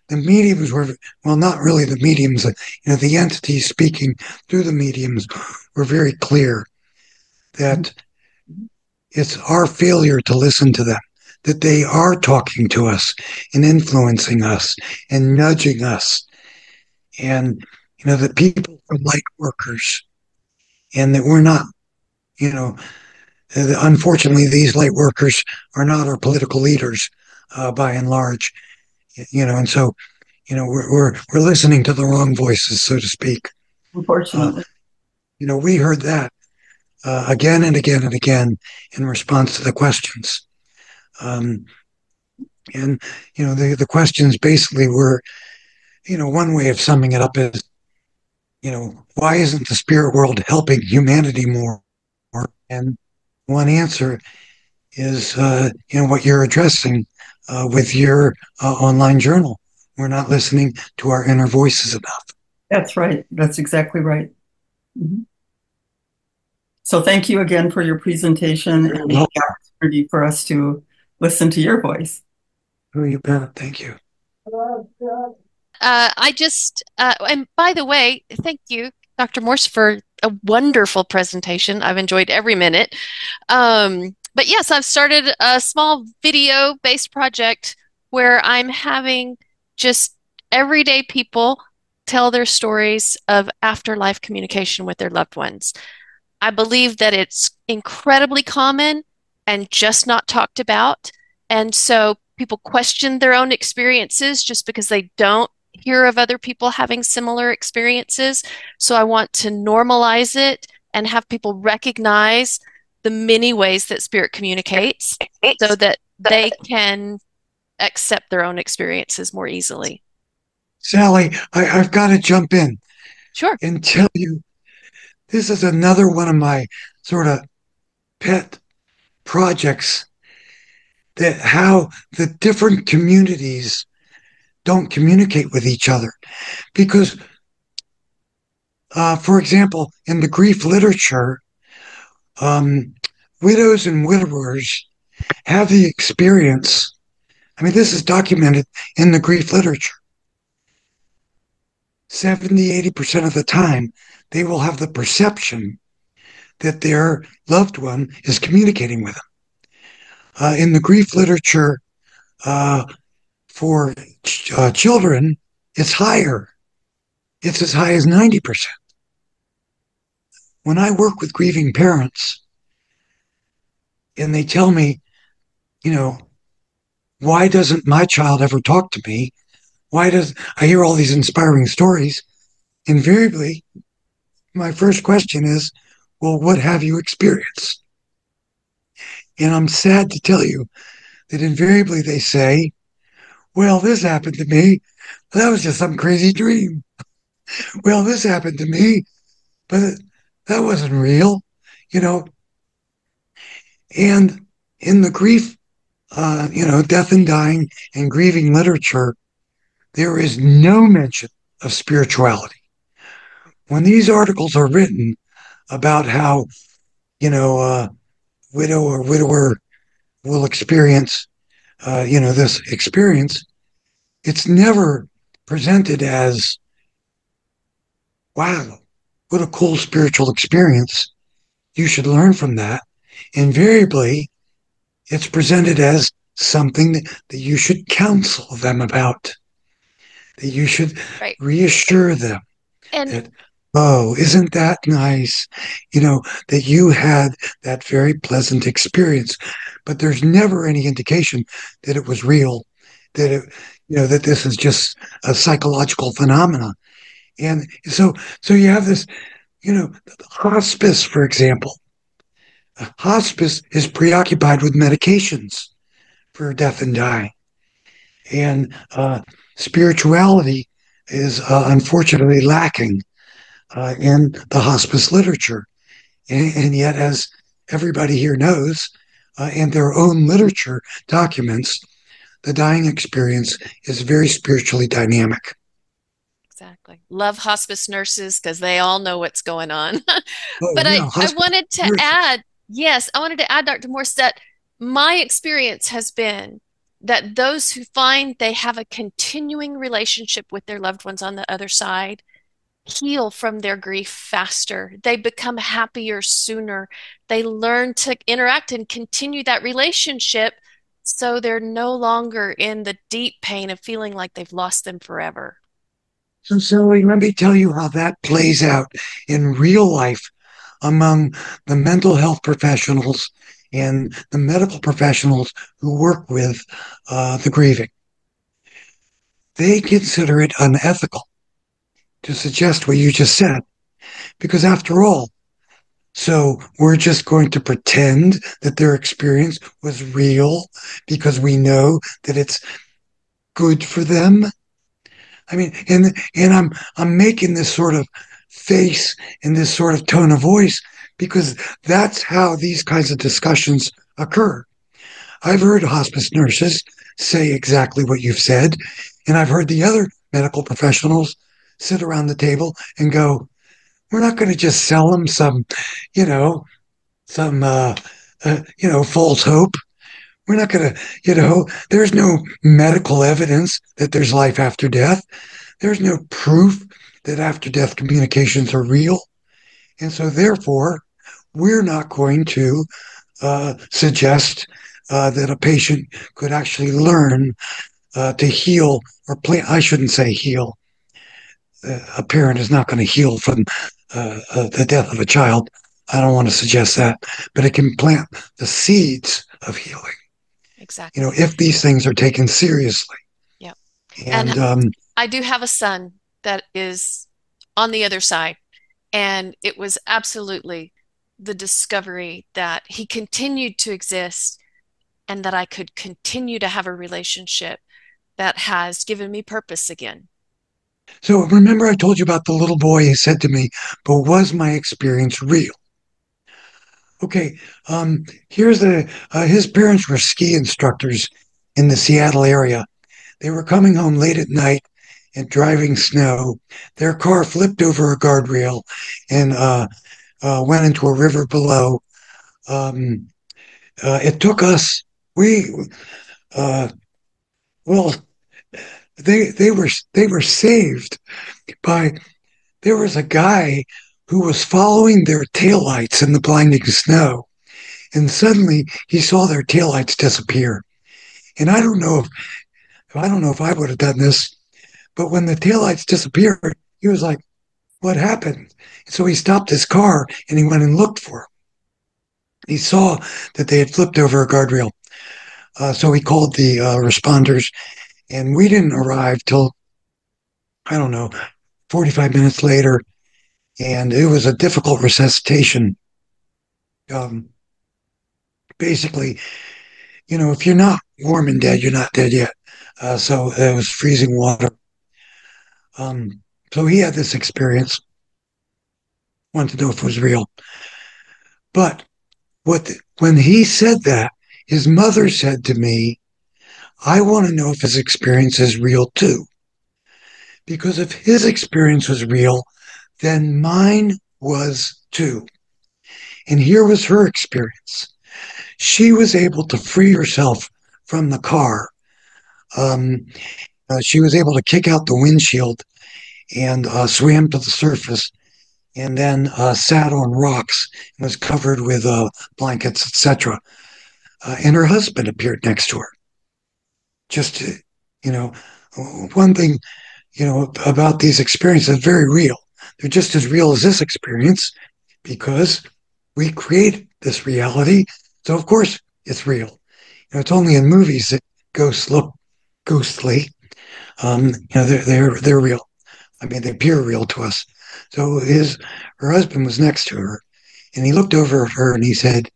the mediums were, well, not really the mediums, the entities speaking through the mediums were very clear that it's our failure to listen to them, that they are talking to us and influencing us and nudging us. And, that people are light workers and that we're not, unfortunately, these light workers are not our political leaders by and large, and so, we're listening to the wrong voices, so to speak. Unfortunately. We heard that again and again and again in response to the questions. And, the questions basically were, one way of summing it up is, why isn't the spirit world helping humanity more? And one answer is, what you're addressing with your online journal. We're not listening to our inner voices enough. That's right. That's exactly right. Mm-hmm. So thank you again for your presentation and the opportunity for us to listen to your voice. Oh, you bet. Thank you. And by the way, thank you, Dr. Morse, for a wonderful presentation. I've enjoyed every minute. But yes, I've started a small video-based project where I'm having just everyday people tell their stories of afterlife communication with their loved ones. I believe that it's incredibly common and just not talked about. And so people question their own experiences just because they don't hear of other people having similar experiences. So I want to normalize it and have people recognize the many ways that spirit communicates so that they can accept their own experiences more easily. Sally, I've got to jump in. Sure. And tell you, this is another one of my sort of pet projects, that how the different communities don't communicate with each other. Because, for example, in the grief literature, widows and widowers have the experience. I mean, this is documented in the grief literature. 70-80% of the time, they will have the perception that their loved one is communicating with them. In the grief literature for children, it's higher. It's as high as 90%. When I work with grieving parents and they tell me, why doesn't my child ever talk to me? Why does I hear all these inspiring stories? Invariably, my first question is, well, what have you experienced? And I'm sad to tell you that invariably they say, well, this happened to me. That was just some crazy dream. Well, this happened to me, but that wasn't real, And in the grief, death and dying and grieving literature, there is no mention of spirituality. When these articles are written about how, widow or widower will experience, this experience, it's never presented as, wow, what a cool spiritual experience. You should learn from that. Invariably, it's presented as something that you should counsel them about, that you should reassure them that, oh, isn't that nice? That you had that very pleasant experience. But there's never any indication that it was real, that it, that this is just a psychological phenomena. And so you have this, hospice, for example. Hospice is preoccupied with medications for death and dying. And spirituality is unfortunately lacking in the hospice literature. And yet, as everybody here knows, and their own literature documents, the dying experience is very spiritually dynamic. Exactly. Love hospice nurses because they all know what's going on. Oh, But yeah, I wanted to nurses. add, yes, I wanted to add, Dr. Morse, that my experience has been that those who find they have a continuing relationship with their loved ones on the other side heal from their grief faster. They become happier sooner. They learn to interact and continue that relationship so they're no longer in the deep pain of feeling like they've lost them forever. So, Zoe, let me tell you how that plays out in real life among the mental health professionals and the medical professionals who work with the grieving. They consider it unethical to suggest what you just said, because after all, so we're just going to pretend that their experience was real because we know that it's good for them. I mean, and I'm making this sort of face and this sort of tone of voice because that's how these kinds of discussions occur. I've heard hospice nurses say exactly what you've said, and I've heard the other medical professionals sit around the table and go, "We're not going to just sell them some, you know, false hope. We're not going to, there's no medical evidence that there's life after death. There's no proof that after death communications are real. And so therefore, we're not going to suggest that a patient could actually learn to heal or play. I shouldn't say heal. A parent is not going to heal from the death of a child. I don't want to suggest that, but it can plant the seeds of healing. Exactly. If these things are taken seriously. Yep. And I do have a son that is on the other side, and it was absolutely the discovery that he continued to exist and that I could continue to have a relationship that has given me purpose again. So remember I told you about the little boy who said to me, "But was my experience real?" Okay, here's his parents were ski instructors in the Seattle area. They were coming home late at night and driving snow. Their car flipped over a guardrail and went into a river below. It took us, well, they were saved by, there was a guy who was following their taillights in the blinding snow, and suddenly he saw their taillights disappear. And I don't know if I would have done this, but when the taillights disappeared, he was like, "What happened?" And so he stopped his car and he went and looked for them. He saw that they had flipped over a guardrail. So he called the responders, and we didn't arrive till, I don't know, 45 minutes later. And it was a difficult resuscitation. Basically, if you're not warm and dead, you're not dead yet. So it was freezing water. So he had this experience, wanted to know if it was real. But when he said that, his mother said to me, "I want to know if his experience is real too. Because if his experience was real, then mine was too." And here was her experience. She was able to free herself from the car. She was able to kick out the windshield and swam to the surface, and then sat on rocks and was covered with blankets, etc. And her husband appeared next to her. Just, one thing, about these experiences, very real. They're just as real as this experience because we create this reality. So, of course, it's real. It's only in movies that ghosts look ghostly. They're real. I mean, they appear real to us. So her husband was next to her, and he looked over at her and he said,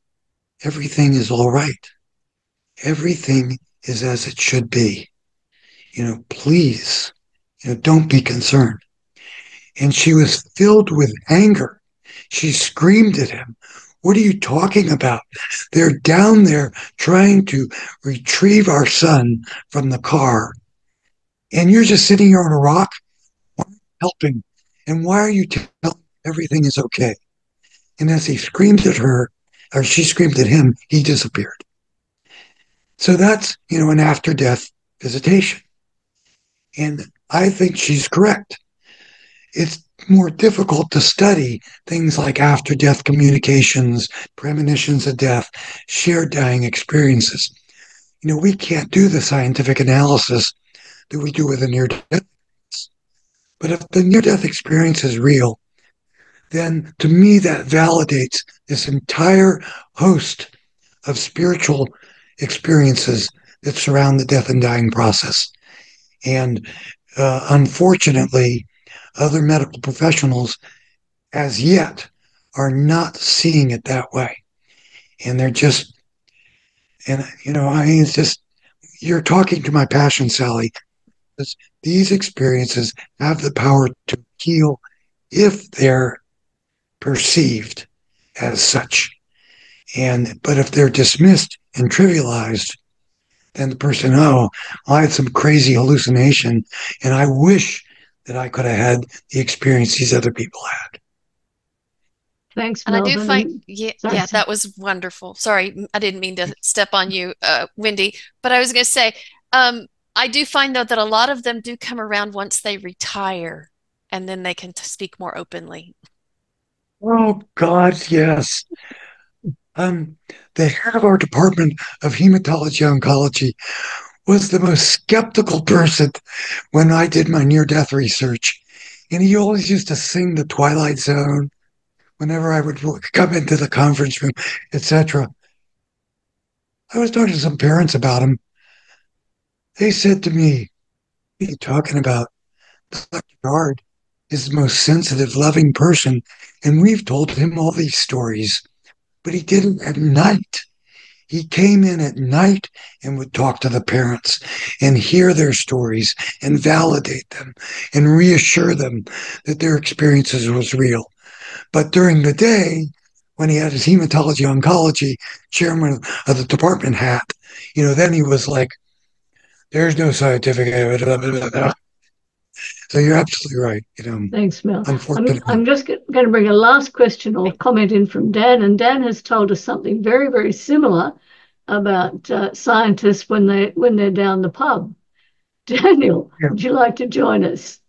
"Everything is all right. Everything is as it should be. Please, don't be concerned." And she was filled with anger. She screamed at him, "What are you talking about? They're down there trying to retrieve our son from the car. And you're just sitting here on a rock helping. And why are you telling everything is okay?" And as he screamed at her, or she screamed at him, he disappeared. So that's, an after-death visitation. And I think she's correct. It's more difficult to study things like after-death communications, premonitions of death, shared dying experiences. We can't do the scientific analysis that we do with a near-death. But if the near-death experience is real, then to me that validates this entire host of spiritual experiences that surround the death and dying process. And unfortunately, other medical professionals, as yet, are not seeing it that way. And they're just, it's just, you're talking to my passion, Sally. Because these experiences have the power to heal if they're perceived as such. But if they're dismissed and trivialized, then the person, I had some crazy hallucination, and I wish that I could have had the experience these other people had. Thanks, And Melvin. I do find, yeah, that was wonderful. Sorry, I didn't mean to step on you, Wendy, but I was going to say, I do find, though, that a lot of them do come around once they retire, and then they can speak more openly. Oh, God, yes. The head of our department of hematology oncology was the most skeptical person when I did my near-death research. And he always used to sing the Twilight Zone whenever I would come into the conference room, etc. I was talking to some parents about him. They said to me, what are you talking about? Dr. Guard is the most sensitive, loving person, and we've told him all these stories. But he did it at night. He came in at night and would talk to the parents and hear their stories and validate them and reassure them that their experiences was real. But during the day, when he had his hematology oncology chairman of the department hat, then he was like, there's no scientific evidence. So you're absolutely right. Thanks, Mel. Unfortunately. I'm just going to bring a last question or comment in from Dan, and Dan has told us something very, very similar about scientists when they're down the pub. Daniel, would you like to join us?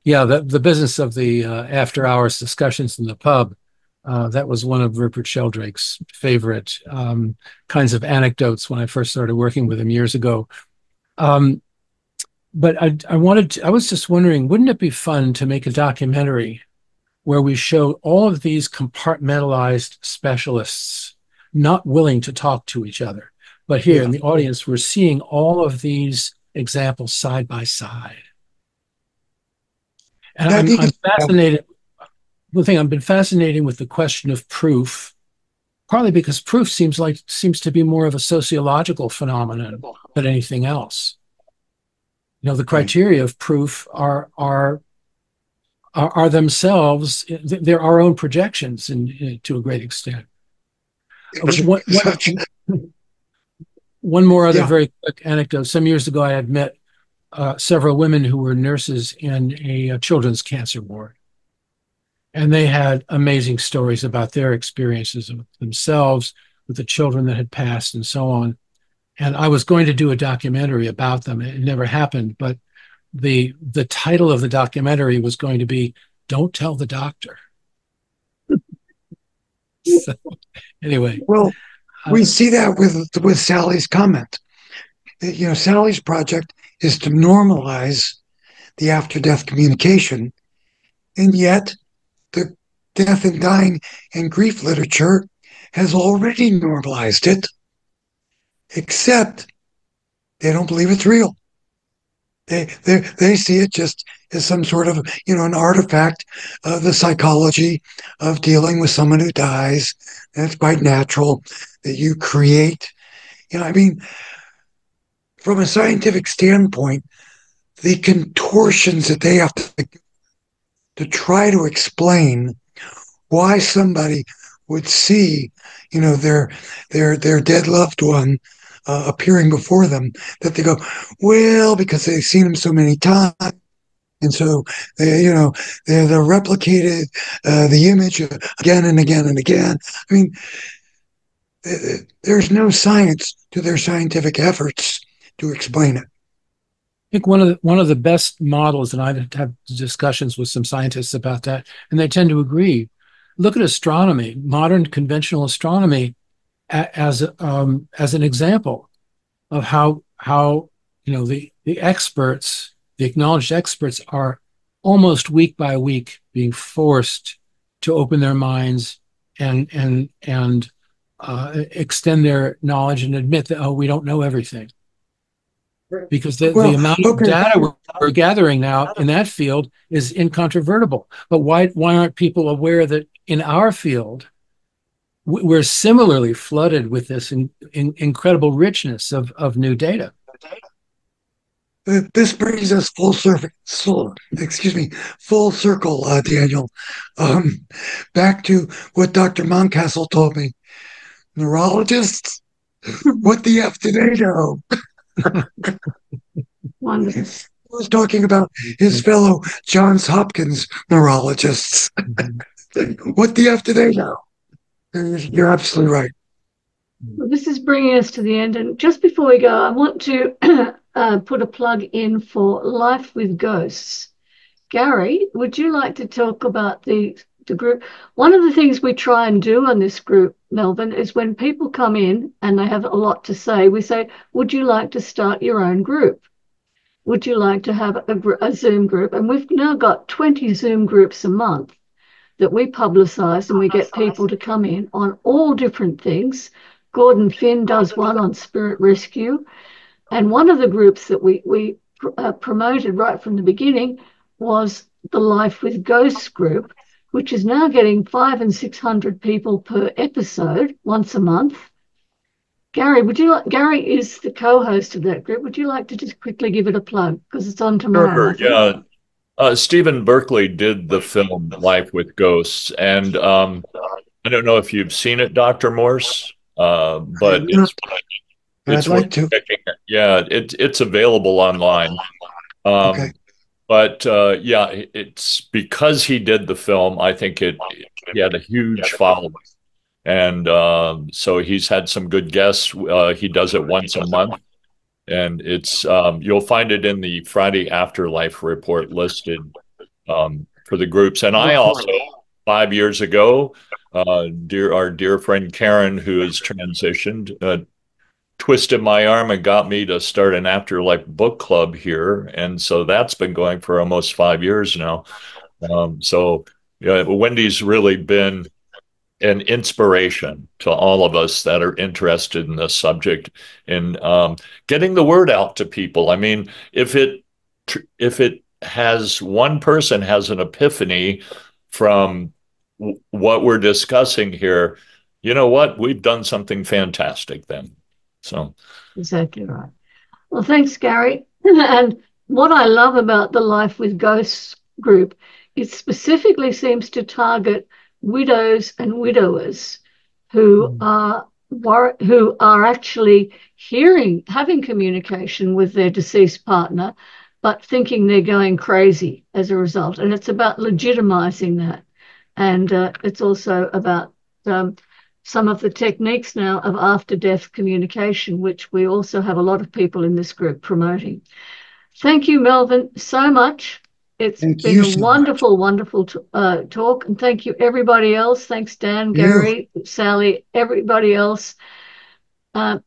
Yeah, the business of the after-hours discussions in the pub, that was one of Rupert Sheldrake's favorite kinds of anecdotes when I first started working with him years ago. But I was just wondering, wouldn't it be fun to make a documentary where we show all of these compartmentalized specialists not willing to talk to each other, but here in the audience, we're seeing all of these examples side by side. And I'm fascinated. One thing I've been fascinated with the question of proof, partly because proof seems to be more of a sociological phenomenon than anything else. The criteria of proof are themselves, they're our own projections to a great extent. One more other very quick anecdote. Some years ago, I had met several women who were nurses in a children's cancer ward. And they had amazing stories about their experiences with themselves, with the children that had passed, and so on. And I was going to do a documentary about them. It never happened, but the title of the documentary was going to be "Don't Tell the Doctor." So, anyway. Well, we see that with Sally's comment. Sally's project is to normalize the after-death communication, and yet the death and dying and grief literature has already normalized it, except they don't believe it's real. They see it just as some sort of, an artifact of the psychology of dealing with someone who dies. That's quite natural that you create. From a scientific standpoint, the contortions that they have to try to explain why somebody would see, their dead loved one appearing before them, that they go, well, because they've seen him so many times, and so they're replicated the image again and again and again. there's no science to their scientific efforts to explain it. I think one of the best models, and I've had discussions with some scientists about that, and they tend to agree. Look at astronomy, modern conventional astronomy, as an example of how the experts, the acknowledged experts, are almost week by week being forced to open their minds and extend their knowledge and admit that, we don't know everything. Because the amount of data we're gathering now in that field is incontrovertible. But why aren't people aware that in our field, we're similarly flooded with this incredible richness of new data? This brings us full circle, Daniel. Back to what Dr. Moncastle told me. Neurologists, what the F do they know? Wonderful. He was talking about his fellow Johns Hopkins neurologists. What the F do they know? You're absolutely right. Well, this is bringing us to the end. And just before we go, I want to put a plug in for Life with Ghosts. Gary, would you like to talk about the group? One of the things we try and do on this group, Melvin, is when people come in and they have a lot to say, we say, would you like to start your own group? Would you like to have a Zoom group? And we've now got 20 Zoom groups a month that we publicize, and we get people to come in on all different things. Gordon Finn does one on spirit rescue. And one of the groups that we promoted right from the beginning was the Life with Ghosts group, which is now getting 500 and 600 people per episode once a month. Gary, Gary is the co-host of that group. Would you like to just quickly give it a plug? Because it's on tomorrow. Sure, yeah. Stephen Berkeley did the film Life with Ghosts. And I don't know if you've seen it, Dr. Morse, but it's I'd like to. Yeah, it's available online. Okay. But it's because he did the film, I think he had a huge following. And so he's had some good guests. He does it once a month. And it's you'll find it in the Friday Afterlife report listed for the groups. And I also, 5 years ago, our dear friend Karen, who has transitioned, twisted my arm and got me to start an Afterlife book club here. And so that's been going for almost 5 years now. So Wendy's really been an inspiration to all of us that are interested in this subject and getting the word out to people. I mean, if it has one person has an epiphany from what we're discussing here, you know what? We've done something fantastic then. So exactly right. Well, thanks, Gary. And what I love about the Life with Ghosts group, it specifically seems to target widows and widowers who are actually having communication with their deceased partner, but thinking they're going crazy as a result. And it's about legitimizing that. And it's also about some of the techniques now of after-death communication, which we also have a lot of people in this group promoting. Thank you, Melvin, so much. It's been a wonderful, wonderful talk. And thank you, everybody else. Thanks, Dan, Gary, Sally, everybody else.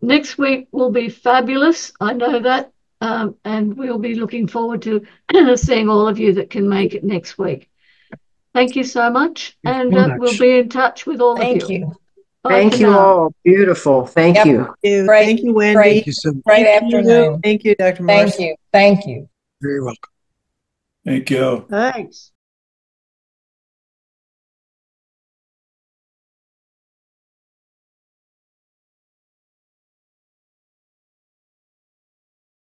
Next week will be fabulous. I know that. And we'll be looking forward to seeing all of you that can make it next week. Thank you so much. And we'll be in touch with all of you. Thank you. Thank you all. Beautiful. Thank you. Thank you, Wendy. Great afternoon. Thank you, Dr. Morse. Thank you. Very welcome. Thank you. Thanks.